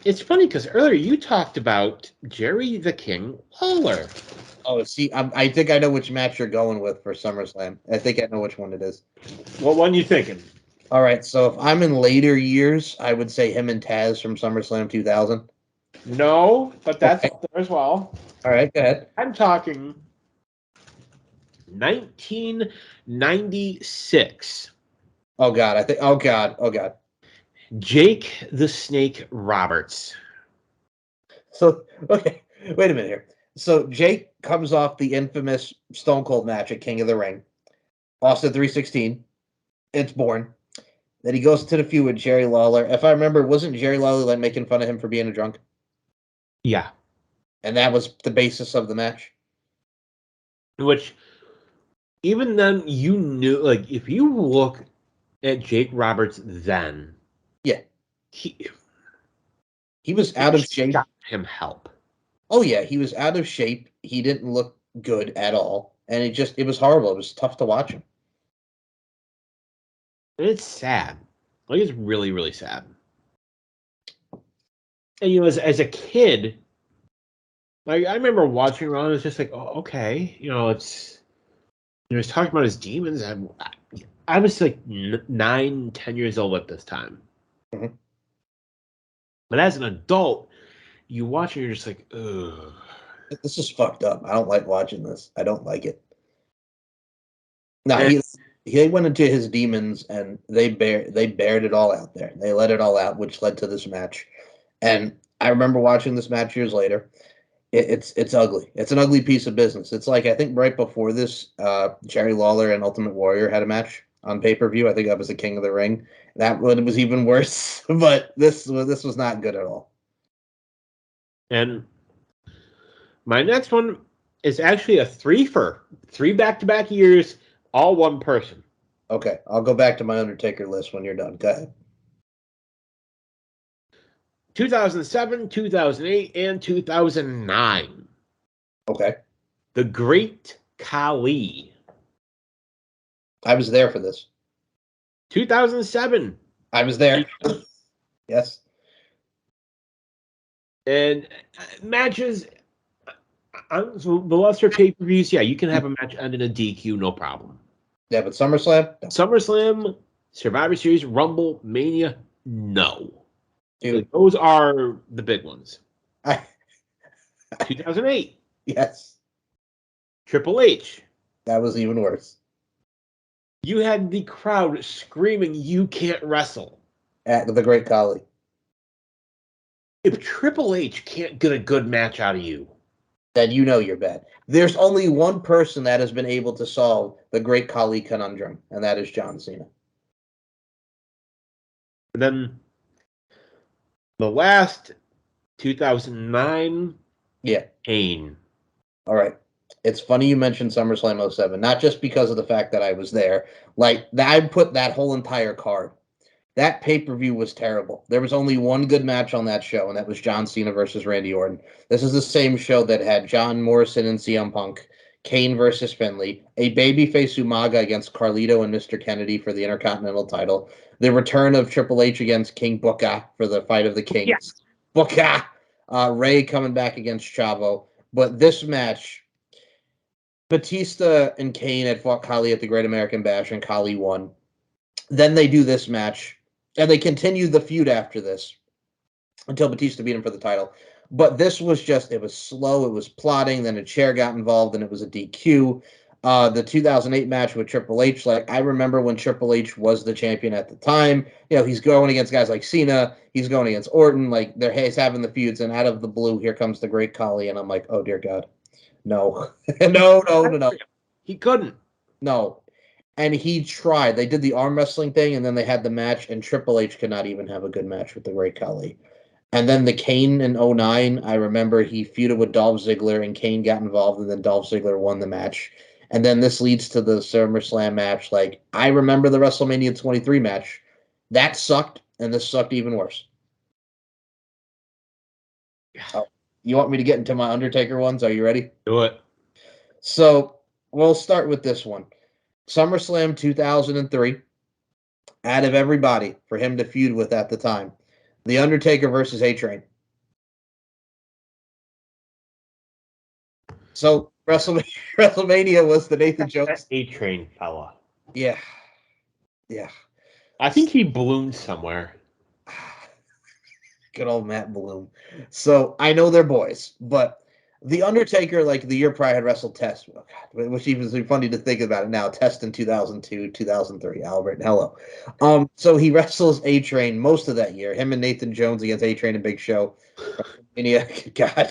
it's funny because earlier you talked about Jerry the King Lawler. Oh, see, I think I know which match you're going with for SummerSlam. I think I know which one it is. What one are you thinking? All right, so if I'm in later years, I would say him and Taz from SummerSlam 2000. No, but that's Okay. up there as well. All right, go ahead. I'm talking 1996. Oh God, I think. Oh God. Oh God. Jake the Snake Roberts. So okay, wait a minute here. So Jake comes off the infamous Stone Cold match at King of the Ring, Austin 316. It's born. Then he goes to the feud with Jerry Lawler. If I remember, wasn't Jerry Lawler like making fun of him for being a drunk? Yeah. And that was the basis of the match. Which, even then, you knew, like, if you look at Jake Roberts then, Yeah, he was out of shape. Got him help. Oh yeah, he was out of shape. He didn't look good at all, and it was horrible. It was tough to watch him. And it's sad. Like, it's really, really sad. And as a kid, like I remember watching around, it's just like, oh, okay, it's he's talking about his demons. I was like 9, 10 years old at this time. Mm-hmm. But as an adult, you watch and you're just like, ugh. This is fucked up. I don't like watching this. I don't like it. No, he went into his demons, and they bared it all out there. They let it all out, which led to this match. And I remember watching this match years later. It's ugly. It's an ugly piece of business. It's like I think right before this, Jerry Lawler and Ultimate Warrior had a match on pay-per-view. I think that was the King of the Ring. That one was even worse. But this was not good at all. And my next one is actually a 3 back-to-back years, all one person. Okay, I'll go back to my Undertaker list when you're done. Go ahead. 2007, 2008, and 2009. Okay. The Great Khali. I was there for this. 2007. I was there. Yes. And matches, so the lesser pay-per-views, yeah, you can have a match end in a DQ, no problem. Yeah, but SummerSlam? No. SummerSlam, Survivor Series, Rumble, Mania, no. Dude. Those are the big ones. 2008. Yes. Triple H. That was even worse. You had the crowd screaming, "You can't wrestle." At the Great Khali. If Triple H can't get a good match out of you, then you know you're bad. There's only one person that has been able to solve the Great Khali conundrum, and that is John Cena. And then the last 2009, yeah, Kane. All right. It's funny you mentioned SummerSlam 07, not just because of the fact that I was there. Like, I put that whole entire card. That pay-per-view was terrible. There was only one good match on that show, and that was John Cena versus Randy Orton. This is the same show that had John Morrison and CM Punk, Kane versus Finlay, a babyface Umaga against Carlito and Mr. Kennedy for the Intercontinental title, the return of Triple H against King Booker for the Fight of the Kings. Yes. Booker! Ray coming back against Chavo. But this match, Batista and Kane had fought Khali at the Great American Bash, and Khali won. Then they do this match, and they continue the feud after this until Batista beat him for the title. But this was it was slow, it was plotting, then a chair got involved, and it was a DQ. The 2008 match with Triple H, like, I remember when Triple H was the champion at the time. He's going against guys like Cena, he's going against Orton, like, he's having the feuds, and out of the blue, here comes the Great Khali, and I'm like, oh, dear God. No. No. He couldn't. No. And he tried. They did the arm wrestling thing, and then they had the match, and Triple H could not even have a good match with the Great Khali. And then the Kane in '09, I remember he feuded with Dolph Ziggler, and Kane got involved, and then Dolph Ziggler won the match. And then this leads to the Summerslam match. Like, I remember the WrestleMania 23 match. That sucked, and this sucked even worse. Oh, you want me to get into my Undertaker ones? Are you ready? Do it. So we'll start with this one. SummerSlam 2003. Out of everybody for him to feud with at the time, The Undertaker versus A-Train. So WrestleMania was the Nathan Jones A-Train fella. Yeah. I think he ballooned somewhere. Good old Matt Bloom. So I know they're boys, but The Undertaker, like the year prior, had wrestled Test, which even is funny to think about it now. Test in 2002, 2003, Albert, hello. So he wrestles A-Train most of that year. Him and Nathan Jones against A-Train and Big Show. God.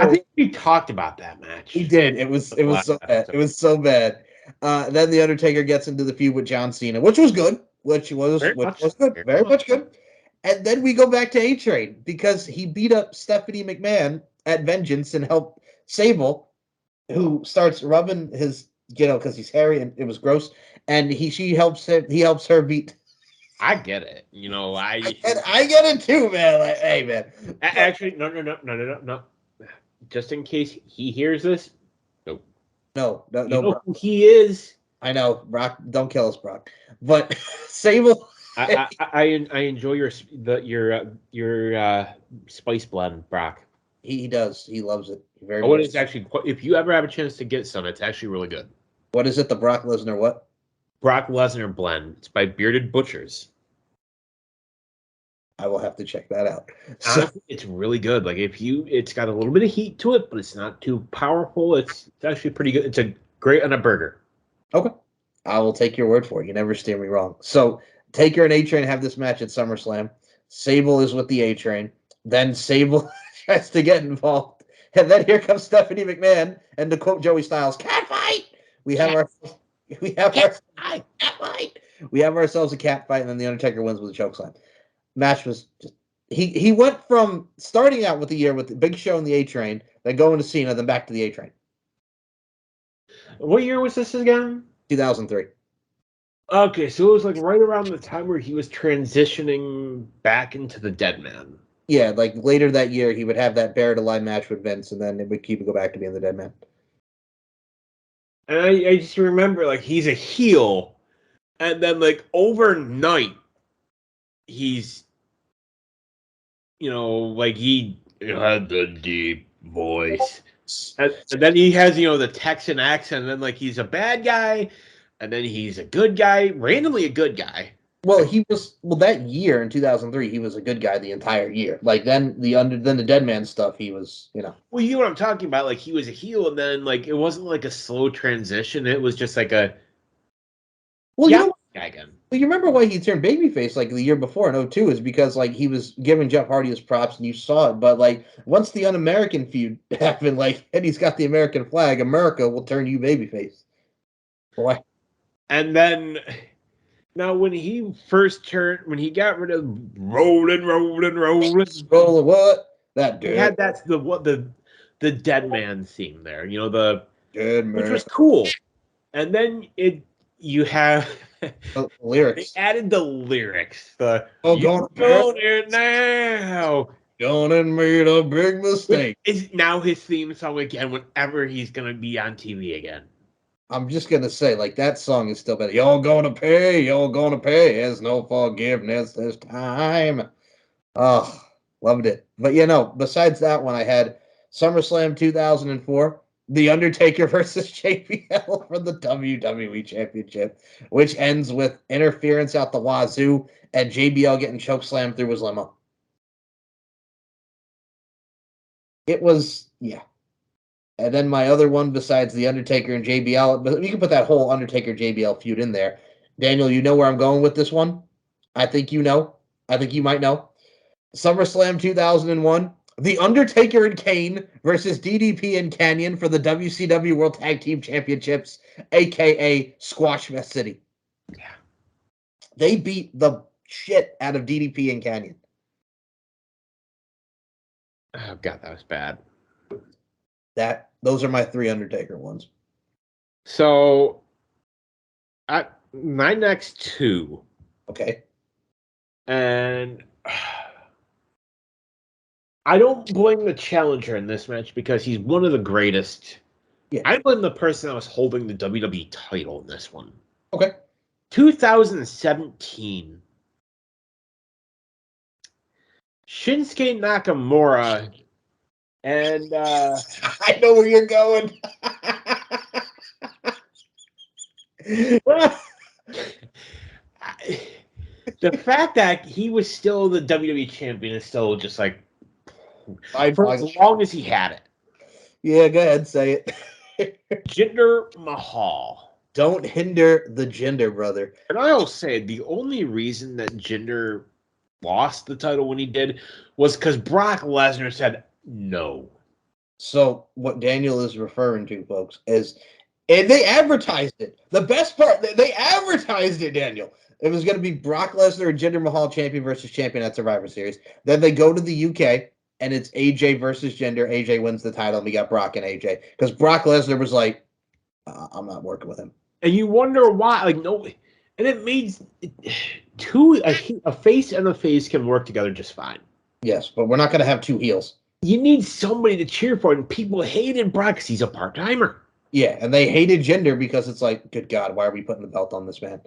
I think we talked about that match. He did. It was so bad. It was so bad. Then the Undertaker gets into the feud with John Cena, which was good. Which was good. Very much good. And then we go back to A-Train because he beat up Stephanie McMahon at Vengeance and helped Sable, who starts rubbing his, because he's hairy and it was gross. And he helps her beat. I get it. I get it too, man. Like, hey, man. Actually, no. Just in case he hears this, no. You know who he is. I know, Brock. Don't kill us, Brock. But Sable. I enjoy your spice blend, Brock. He does. He loves it very much. It's actually, if you ever have a chance to get some, it's actually really good. What is it? The Brock Lesnar what? Brock Lesnar blend. It's by Bearded Butchers. I will have to check that out. Honestly, it's really good. Like it's got a little bit of heat to it, but it's not too powerful. It's actually pretty good. It's a great on a burger. Okay. I will take your word for it. You never steer me wrong. So Taker and A-Train have this match at SummerSlam. Sable is with the A-Train. Then Sable tries to get involved. And then here comes Stephanie McMahon. And to quote Joey Styles, cat fight! We have ourselves a cat fight, and then the Undertaker wins with a chokeslam. Match was just he went from starting out with the year with the Big Show and the A-Train, then going to Cena, then back to the A-Train. What year was this again? 2003. Okay, so it was like right around the time where he was transitioning back into the Dead Man. Yeah, like later that year, he would have that Buried Alive match with Vince, and then it would go back to being the Dead Man. And I just remember, like, he's a heel, and then, like, overnight, he's, like, he had the deep voice. And then he has, the Texan accent, and then, like, he's a bad guy, and then he's a good guy, randomly a good guy. Well, that year in 2003, he was a good guy the entire year. Like then the Dead Man stuff, he was, Well, you know what I'm talking about? Like he was a heel, and then like it wasn't like a slow transition. It was just like a guy again. Well, you remember why he turned babyface like the year before in 2002 is because like he was giving Jeff Hardy his props, and you saw it. But like once the Un-American feud happened, like and he's got the American flag, America will turn you babyface. Boy, and then. Now, when he got rid of rolling, what? That dude. He had the Dead Man theme there, Dead Man, which was cool. And then you have the lyrics. They added the lyrics. Going there now. Gone and made a big mistake. Is now his theme song again whenever he's gonna be on TV again. I'm just going to say, like, that song is still better. Y'all gonna pay. There's no forgiveness this time. Oh, loved it. But, besides that one, I had SummerSlam 2004, The Undertaker versus JBL for the WWE Championship, which ends with interference out the wazoo and JBL getting chokeslammed through his limo. It was, yeah. And then my other one, besides The Undertaker and JBL, but you can put that whole Undertaker-JBL feud in there. Daniel, you know where I'm going with this one? I think you know. I think you might know. SummerSlam 2001, The Undertaker and Kane versus DDP and Canyon for the WCW World Tag Team Championships, a.k.a. Squash Fest City. Yeah. They beat the shit out of DDP and Canyon. Oh, God, that was bad. Those are my 3 Undertaker ones. So, my next 2. Okay. And I don't blame the challenger in this match because he's one of the greatest. Yeah. I blame the person that was holding the WWE title in this one. Okay. 2017. Shinsuke Nakamura. And I know where you're going. the fact that he was still the WWE champion is still just like for as long as he had it. Yeah, go ahead, say it. Jinder Mahal. Don't hinder the gender, brother. And I'll say the only reason that Jinder lost the title when he did was because Brock Lesnar said no. So what Daniel is referring to, folks, is and they advertised it. The best part, they advertised it, Daniel. It was going to be Brock Lesnar and Jinder Mahal champion versus champion at Survivor Series. Then they go to the UK, and it's AJ versus Jinder. AJ wins the title, and we got Brock and AJ. Because Brock Lesnar was like, I'm not working with him. And you wonder why, like, no. And it made a face and a face can work together just fine. Yes, but we're not going to have 2 heels. You need somebody to cheer for, and people hated Brock because he's a part-timer. Yeah, and they hated Jinder because it's like, good God, why are we putting the belt on this man?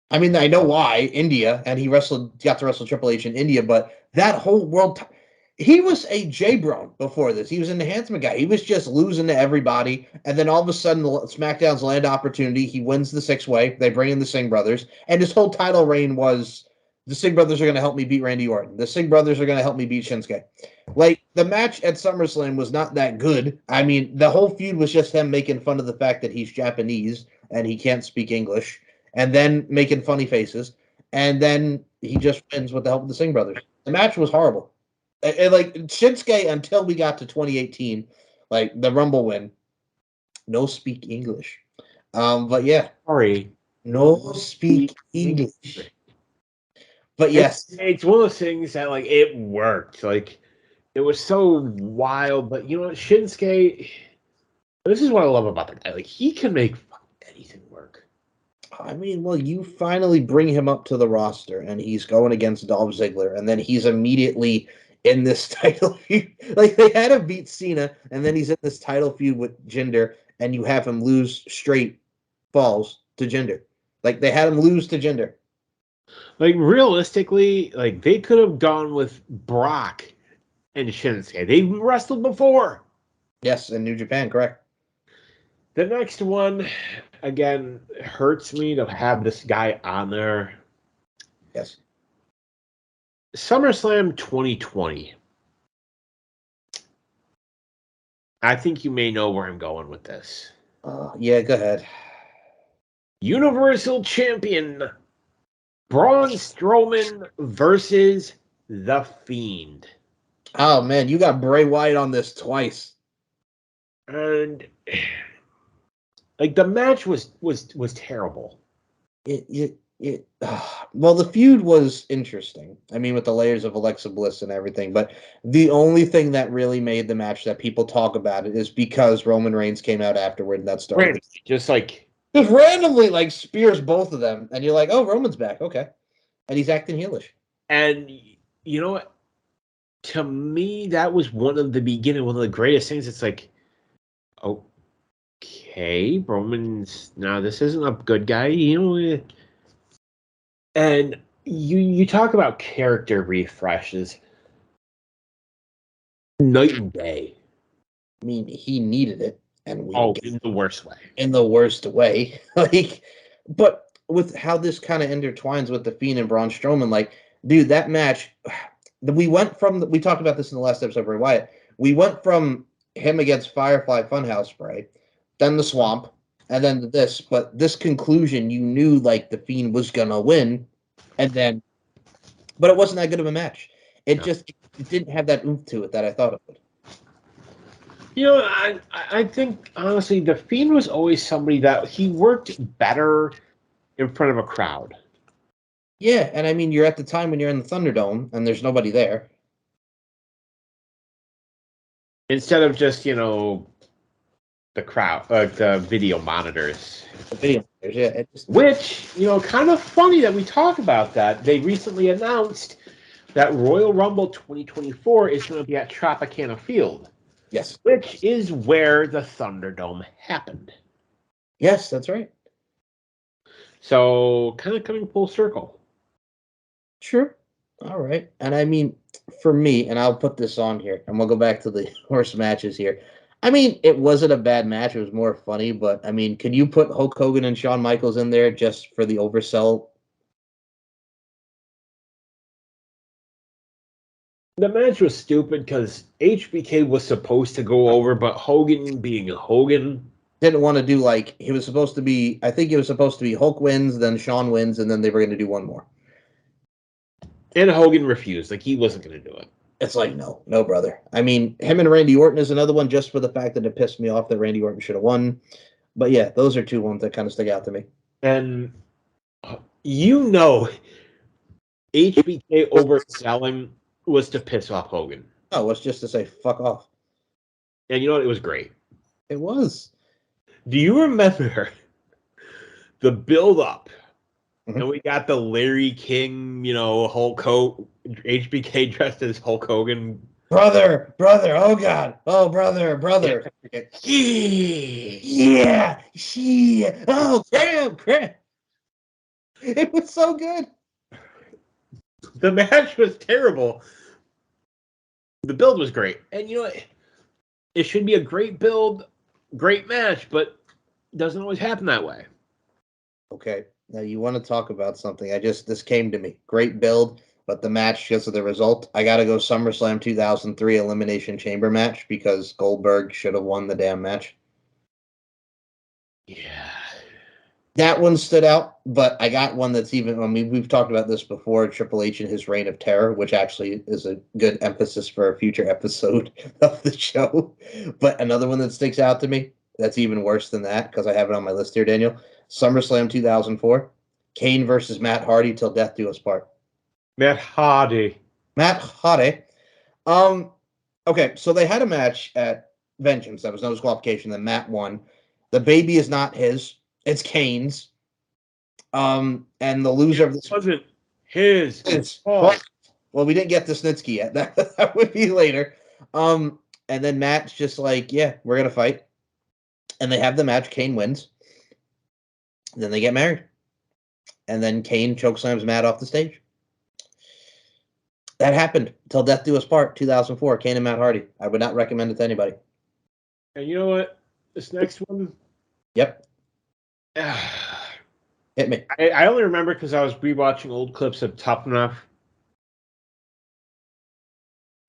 I mean, I know why, India, and he got to wrestle Triple H in India, but that whole world, he was a J-Bron before this. He was an enhancement guy. He was just losing to everybody, and then all of a sudden, SmackDown's land opportunity, he wins the 6-way, they bring in the Singh brothers, and his whole title reign was, the Singh brothers are going to help me beat Randy Orton. The Singh brothers are going to help me beat Shinsuke. Like, the match at SummerSlam was not that good. I mean, the whole feud was just him making fun of the fact that he's Japanese, and he can't speak English, and then making funny faces, and then he just wins with the help of the Singh brothers. The match was horrible. And like Shinsuke, until we got to 2018, like the Rumble win, no speak English. But yeah, Sorry, no speak English. But yes, it's one of those things that like it worked. Like it was so wild, but you know what, Shinsuke. This is what I love about the guy. Like he can make anything work. I mean, well, you finally bring him up to the roster, and he's going against Dolph Ziggler, and then he's immediately in this title feud. Like, they had him beat Cena, and then he's in this title feud with Jinder, and you have him lose straight falls to Jinder. Like, they had him lose to Jinder. Like realistically, like they could have gone with Brock and Shinsuke. They wrestled before. Yes, in New Japan, correct. The next one, again, hurts me to have this guy on there. Yes. SummerSlam 2020. I think you may know where I'm going with this. Yeah, go ahead. Universal Champion Braun Strowman versus The Fiend. Oh, man, you got Bray Wyatt on this twice. And like the match was terrible. Well, the feud was interesting. I mean, with the layers of Alexa Bliss and everything, but the only thing that really made the match that people talk about it is because Roman Reigns came out afterward, and that started just randomly like spears both of them, and you're like, oh, Roman's back, okay, and he's acting heelish. And you know what? To me, that was one of the greatest things. It's like, okay, Roman's now this isn't a good guy, you know. And you talk about character refreshes, night and day. I mean, he needed it, and in the worst way. In the worst way, like, but with how this kind of intertwines with the Fiend and Braun Strowman, like, dude, that match, we talked about this in the last episode of Bray Wyatt. We went from him against Firefly Funhouse Bray, then the Swamp, and then this. But this conclusion, you knew like the Fiend was gonna win, and then, but it wasn't that good of a match. It just it didn't have that oomph to it that I thought it would. You know, I think honestly, the Fiend was always somebody that he worked better in front of a crowd. Yeah, and I mean, you're at the time when you're in the Thunderdome and there's nobody there. Instead of just, the crowd, like the video monitors. The video, yeah, it just, Which, kind of funny that we talk about that. They recently announced that Royal Rumble 2024 is going to be at Tropicana Field. yes. Which is where the Thunderdome happened. Yes, that's right. So, kind of coming full circle. Sure. All right. And I mean, for me, and I'll put this on here, and we'll go back to the worst matches here. I mean, it wasn't a bad match. It was more funny, but I mean, could you put Hulk Hogan and Shawn Michaels in there just for the oversell? The match was stupid because HBK was supposed to go over, but Hogan being Hogan. Didn't want to do like he was supposed to be. I think it was supposed to be Hulk wins, then Shawn wins, and then they were going to do one more. And Hogan refused. Like, he wasn't going to do it. It's like, no, no, brother. I mean, him and Randy Orton is another one just for the fact that it pissed me off that Randy Orton should have won. But yeah, those are two ones that kind of stick out to me. And, HBK overselling was to piss off Hogan. No, it's just to say fuck off. And you know what? It was great. It was. Do you remember the build-up? Mhm. And we got the Larry King, Hulk Hogan, HBK dressed as Hulk Hogan. Brother, oh God, oh brother. Yeah, oh crap. It was so good. The match was terrible. The build was great. And it should be a great build, great match, but it doesn't always happen that way. Okay, now you want to talk about something. This came to me. Great build, but the match, because of the result, I got to go SummerSlam 2003 Elimination Chamber match because Goldberg should have won the damn match. Yeah. That one stood out, but I got one that's even. I mean, we've talked about this before. Triple H and his reign of terror, which actually is a good emphasis for a future episode of the show. But another one that sticks out to me that's even worse than that because I have it on my list here, Daniel. SummerSlam 2004, Kane versus Matt Hardy till death do us part. Matt Hardy. Matt Hardy. Okay, so they had a match at Vengeance. That was no disqualification. Then Matt won. The baby is not his. It's Kane's. And the loser of this wasn't his fault. Well, we didn't get to Snitsky yet. That would be later. And then Matt's just like, yeah, we're gonna fight. And they have the match. Kane wins. Then they get married. And then Kane chokeslams Matt off the stage. That happened till death do us part, 2004. Kane and Matt Hardy. I would not recommend it to anybody. And you know what? This next one. Yep. Hit me. I only remember because I was rewatching old clips of Tough Enough.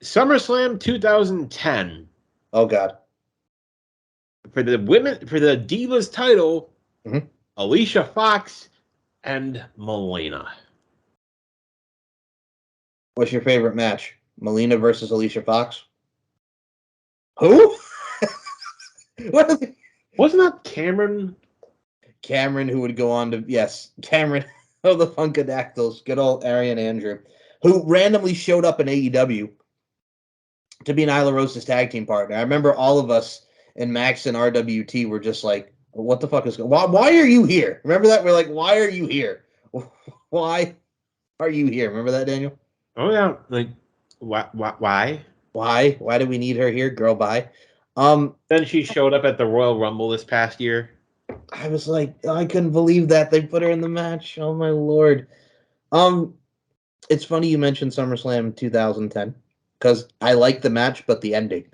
SummerSlam 2010. Oh God. For the Divas title, Alicia Fox and Melina. What's your favorite match? Melina versus Alicia Fox? Who? Wasn't that Cameron? Cameron, who would go on to, yes, Cameron of the Funkadactyls, good old Arian Andrew, who randomly showed up in AEW to be Nyla Rose's tag team partner. I remember all of us in Max and RWT were just like, what the fuck is going on? Why are you here? Remember that? We're like, why are you here? Why are you here? Remember that, Daniel? Oh, yeah. Like, why? Why do we need her here? Girl, bye. Then she showed up at the Royal Rumble this past year. I was like, I couldn't believe that they put her in the match. Oh my lord. It's funny you mentioned SummerSlam 2010 because I like the match, but the ending.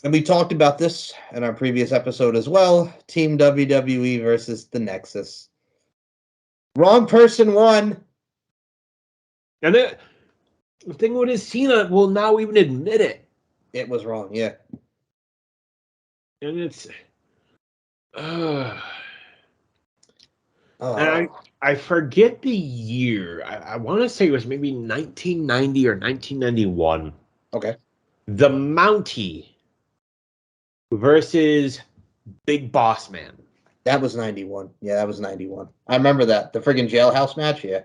And we talked about this in our previous episode as well. Team WWE versus the Nexus. Wrong person won. And the thing with his Cena will now even admit it. It was wrong, yeah. And it's And I forget the year. I want to say it was maybe 1990 or 1991. Okay. The Mountie versus Big Boss Man. That was 91. Yeah, that was 91. I remember that. The friggin' jailhouse match, yeah.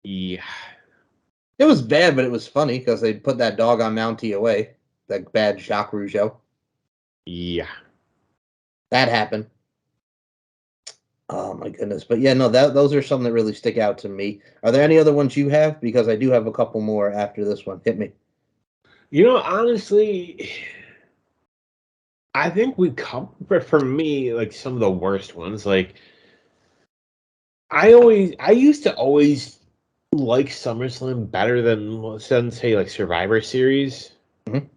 Yeah. It was bad, but it was funny because they put that dog on Mountie away. That bad Jacques Rougeau. Yeah. That happened. Oh my goodness. But yeah, no, those are some that really stick out to me. Are there any other ones you have? Because I do have a couple more after this one. Hit me. You know, honestly, I think we covered, for me, like some of the worst ones. Like, I used to always like SummerSlam better than say, like Survivor Series. Mhm.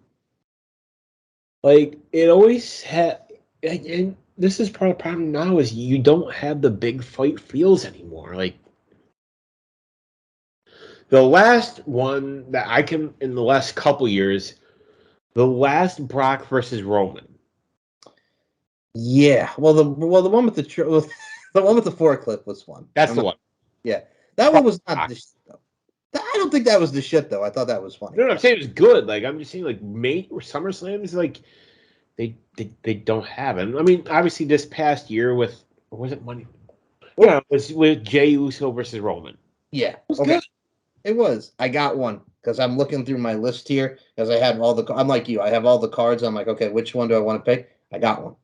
Like, it always had, and this is part of the problem now is you don't have the big fight feels anymore. Like, the last one that I can, in the last couple years, the last Brock versus Roman. Yeah. Well, the one with the one with the forklift was fun. That's the one. Yeah, that one was not the shit, though. I don't think that was the shit though. I thought that was funny. No, I'm saying it was good. Like, I'm just saying, like, Mate or SummerSlam is like they don't have it. I mean, obviously, this past year with, or was it Money? Yeah, it was with Jey Uso versus Roman. Yeah. It was Okay. good. It was. I got one because I'm looking through my list here because I had all the. I'm like you. I have all the cards. I'm like, okay, which one do I want to pick? I got one.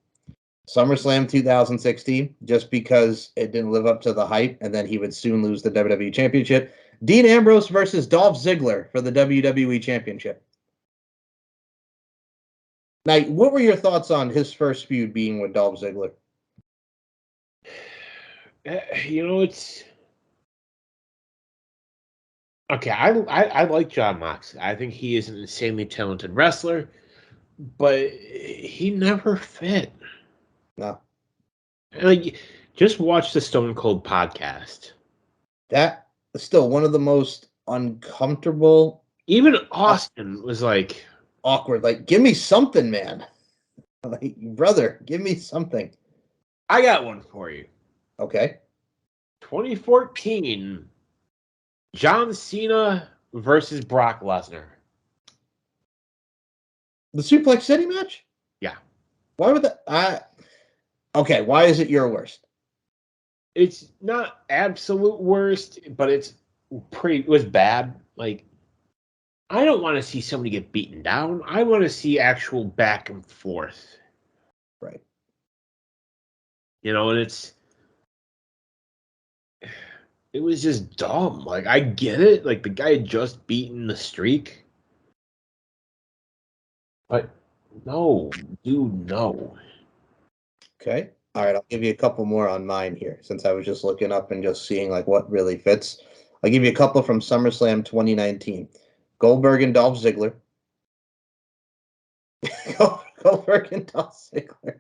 SummerSlam 2016, just because it didn't live up to the hype, and then he would soon lose the WWE Championship. Dean Ambrose versus Dolph Ziggler for the WWE Championship. Now, what were your thoughts on his first feud being with Dolph Ziggler? You know, it's okay. I like John Moxley. I think he is an insanely talented wrestler, but he never fit. No. Like, just watch the Stone Cold podcast. That is still one of the most uncomfortable, Even Austin was like awkward. Like, give me something, man. Like, brother, give me something. I got one for you. Okay. 2014, John Cena versus Brock Lesnar. The Suplex City match? Yeah. Why would that? Okay, why is it your worst? It's not absolute worst, but it was bad. Like, I don't want to see somebody get beaten down. I want to see actual back and forth. Right. You know, and it was just dumb. Like, I get it. Like, the guy had just beaten the streak. But no, dude, no. Okay. All right, I'll give you a couple more on mine here since I was just looking up and just seeing like what really fits. I'll give you a couple from SummerSlam 2019. Goldberg and Dolph Ziggler. Goldberg and Dolph Ziggler.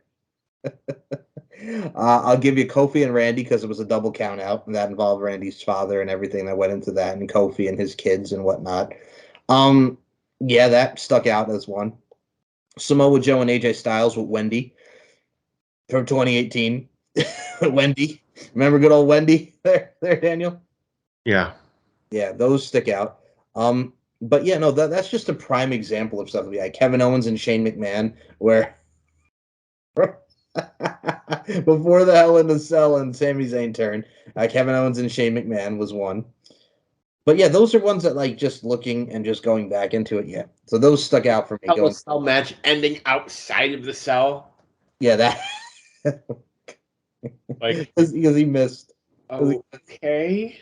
I'll give you Kofi and Randy because it was a double count out, and that involved Randy's father and everything that went into that, and Kofi and his kids and whatnot. Yeah, that stuck out as one. Samoa Joe and AJ Styles with Wendy from 2018. Wendy, remember good old Wendy there, Daniel? Yeah. Yeah, those stick out. But yeah, no, that's just a prime example of stuff like Kevin Owens and Shane McMahon, where before the Hell in the Cell and Sami Zayn turn, Kevin Owens and Shane McMahon was one. But yeah, those are ones that like just looking and just going back into it. Yeah, so those stuck out for me. Hell in the Cell match ending outside of the cell. Yeah, that Like, because he missed. okay.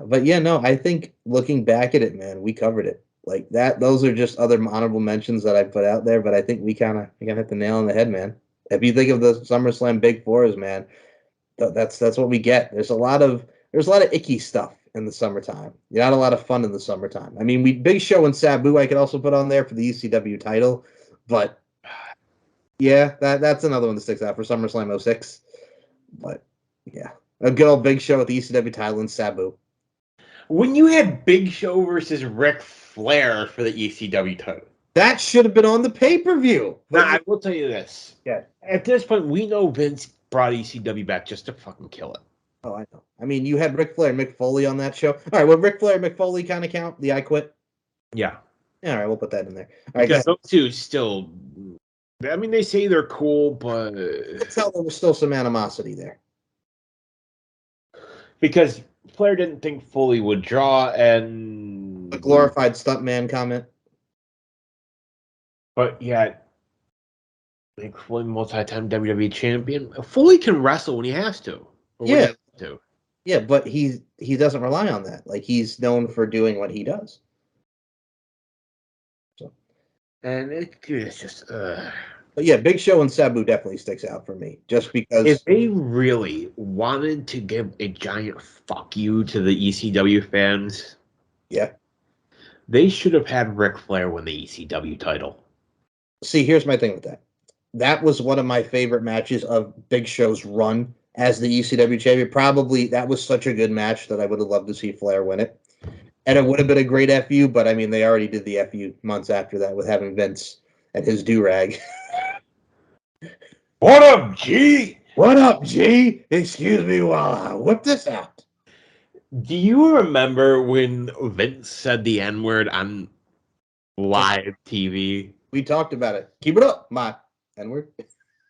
But yeah, no, I think looking back at it, man, we covered it like that. Those are just other honorable mentions that I put out there, but I think we kind of hit the nail on the head, man. If you think of the SummerSlam Big Fours, man, that's what we get. There's a lot of icky stuff in the summertime. Not a lot of fun in the summertime. I mean, we Big Show and Sabu I could also put on there for the ECW title, but yeah, that's another one that sticks out for SummerSlam '06. But yeah, a good old Big Show with the ECW title and Sabu. When you had Big Show versus Ric Flair for the ECW title. That should have been on the pay-per-view. Now, I will tell you this. Yeah. At this point, we know Vince brought ECW back just to fucking kill it. Oh, I know. I mean, you had Ric Flair and Mick Foley on that show. All right, well, Ric Flair and Mick Foley kind of count? The I Quit? Yeah. Yeah, all right, we'll put that in there. All right, because those two still, I mean, they say they're cool, but that's how there was still some animosity there. Because Flair didn't think Foley would draw, and a glorified stuntman comment. But yeah, like Foley, multi-time WWE champion. Foley can wrestle when he has to. Yeah. Yeah, but he doesn't rely on that. Like, he's known for doing what he does. So, and it's just. But yeah, Big Show and Sabu definitely sticks out for me, just because if they really wanted to give a giant fuck you to the ECW fans, yeah, they should have had Ric Flair win the ECW title. See, here's my thing with that. That was one of my favorite matches of Big Show's run as the ECW champion. Probably that was such a good match that I would have loved to see Flair win it. And it would have been a great FU, but I mean, they already did the FU months after that with having Vince and his do-rag. What up, G? What up, G? Excuse me while I whip this out. Do you remember when Vince said the N-word on live TV? We talked about it. Keep it up, my N-word.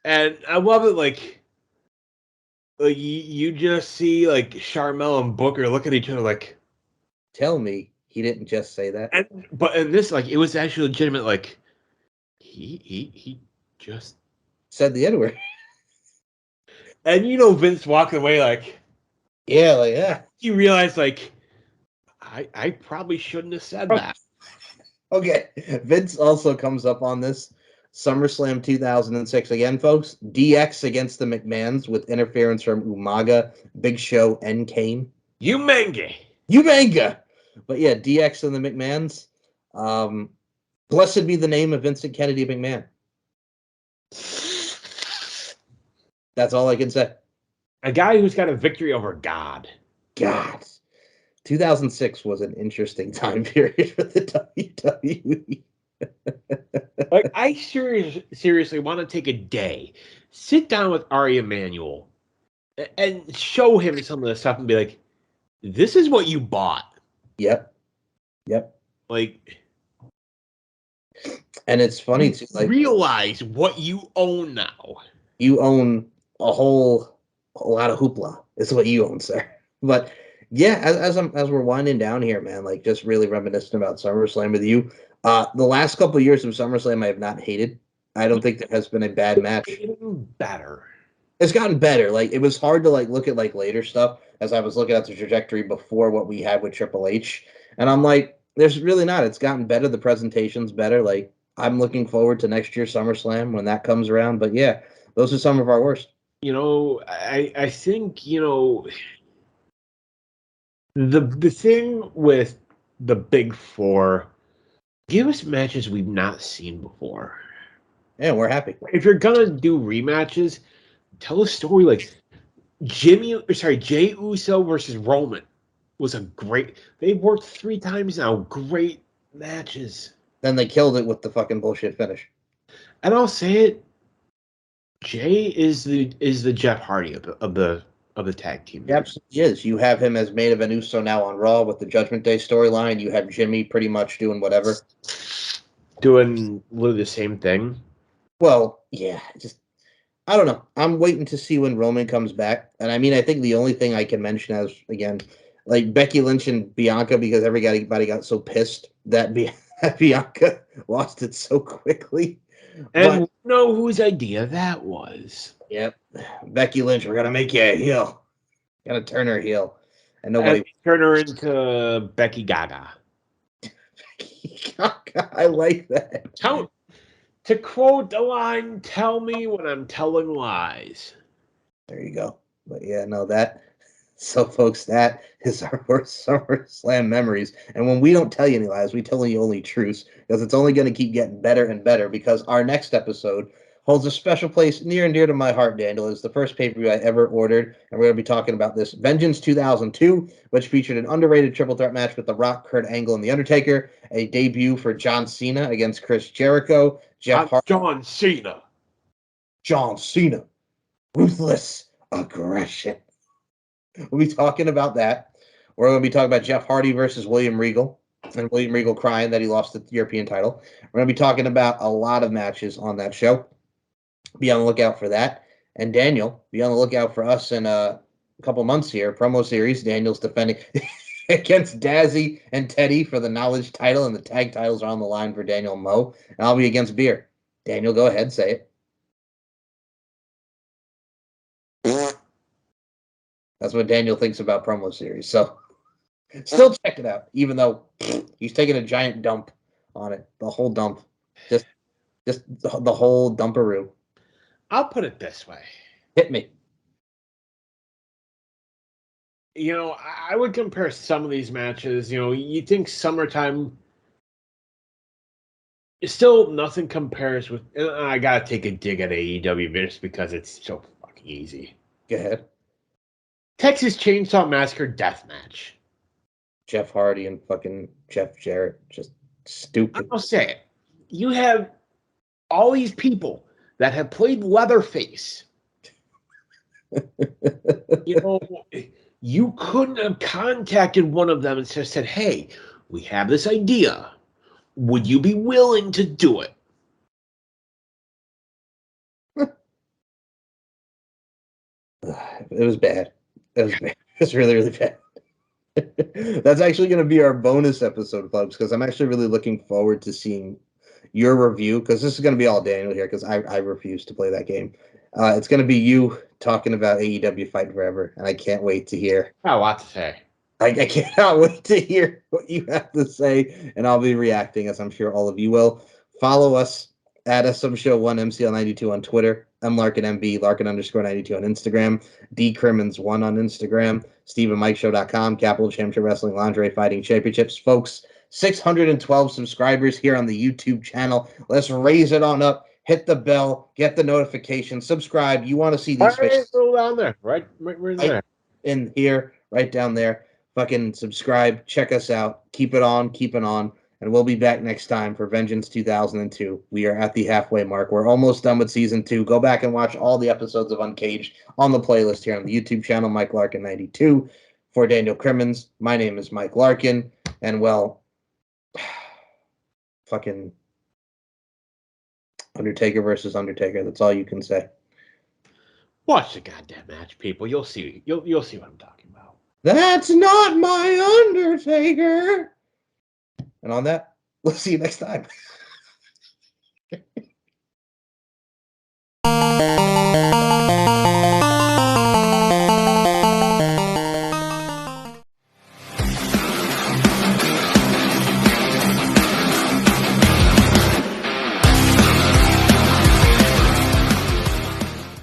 And I love it, like you just see like Sharmell and Booker look at each other like, tell me he didn't just say that. But in this, like, it was actually legitimate. Like, he just said the N-word. And Vince walking away like, yeah. He realized like, I probably shouldn't have said that. Okay, Vince also comes up on this SummerSlam 2006 again, folks. DX against the McMahons with interference from Umaga, Big Show, and Kane. Umanga. But yeah, DX and the McMahons. Blessed be the name of Vincent Kennedy McMahon. That's all I can say. A guy who's got a victory over God. 2006 was an interesting time period for the WWE. Like, I seriously want to take a day, sit down with Ari Emanuel, and show him some of the stuff and be like, this is what you bought. Yep. Like, and it's funny to like realize what you own now. You own a lot of hoopla. Is what you own, sir. But yeah, as we're winding down here, man, like just really reminiscing about SummerSlam with you. The last couple of years of SummerSlam, I have not hated. I don't think there has been a bad match. It's gotten better. Like, it was hard to like look at like later stuff as I was looking at the trajectory before what we had with Triple H, and I'm like, there's really not. It's gotten better. The presentation's better. Like, I'm looking forward to next year's SummerSlam when that comes around. But yeah, those are some of our worst. I think the thing with the Big Four, give us matches we've not seen before. Yeah, we're happy. If you're gonna do rematches, tell a story like Jey Uso versus Roman was a great. They've worked 3 times now. Great matches. Then they killed it with the fucking bullshit finish. And I'll say it. Jay is the Jeff Hardy of the tag team. He absolutely is. You have him as main event Uso now on Raw with the Judgment Day storyline. You have Jimmy pretty much doing whatever. Doing literally the same thing. Well, yeah, I don't know. I'm waiting to see when Roman comes back. And I mean, I think the only thing I can mention as, again, like Becky Lynch and Bianca, because everybody got so pissed that Bianca lost it so quickly. And know whose idea that was. Yep. Becky Lynch, we're going to make you a heel. Going to turn her heel. And nobody. Turn her into Becky Gaga. Becky Gaga. I like that. To quote the line, tell me when I'm telling lies. There you go. But yeah, no, that. So, folks, that is our worst SummerSlam memories. And when we don't tell you any lies, we tell you only truths, because it's only going to keep getting better and better, because our next episode holds a special place near and dear to my heart, Daniel. It's the first pay-per-view I ever ordered, and we're going to be talking about this Vengeance 2002, which featured an underrated triple threat match with The Rock, Kurt Angle, and The Undertaker, a debut for John Cena against Chris Jericho, Jeff Hardy. John Cena. ruthless aggression. We'll be talking about that. We're going to be talking about Jeff Hardy versus William Regal, and William Regal crying that he lost the European title. We're going to be talking about a lot of matches on that show. Be on the lookout for that. And Daniel, be on the lookout for us in a couple months here. Promo series. Daniel's defending against Dazzy and Teddy for the Knowledge title, and the tag titles are on the line for Daniel and Mo. And I'll be against Beer. Daniel, go ahead, say it. That's what Daniel thinks about promo series. So still check it out, even though he's taking a giant dump on it. The whole dump. Just the whole dumperoo. I'll put it this way. Hit me. You know, I would compare some of these matches. You know, you think Summertime, still nothing compares with. And I gotta take a dig at AEW just because it's so fucking easy. Go ahead. Texas Chainsaw Massacre death match. Jeff Hardy and fucking Jeff Jarrett, just stupid. I'll say it. You have all these people that have played Leatherface. You know, you couldn't have contacted one of them and just said, "Hey, we have this idea. Would you be willing to do it?" It was bad. It was bad. It was really, really bad. That's actually going to be our bonus episode, folks, because I'm actually really looking forward to seeing your review, because this is going to be all Daniel here, because I refuse to play that game. It's going to be you talking about AEW Fight Forever, and I can't wait to hear. Got a lot to say. I cannot wait to hear what you have to say, and I'll be reacting, as I'm sure all of you will. Follow us at SMShow1 MCL92 on Twitter. I'm Larkin MB, Larkin_92 on Instagram, DCrimmins1 on Instagram, StephenMikeShow.com, Capital Championship Wrestling Lingerie Fighting Championships. Folks, 612 subscribers here on the YouTube channel. Let's raise it on up. Hit the bell, get the notification, subscribe. You want to see these faces down there, right there. In here, right down there. Fucking subscribe, check us out, keep it on, and we'll be back next time for Vengeance 2002. We are at the halfway mark. We're almost done with season 2. Go back and watch all the episodes of Uncaged on the playlist here on the YouTube channel, Mike Larkin 92. For Daniel Crimmins, my name is Mike Larkin, and well, fucking Undertaker versus Undertaker. That's all you can say. Watch the goddamn match, people. You'll see. You'll see what I'm talking about. That's not my Undertaker. And on that, we'll see you next time.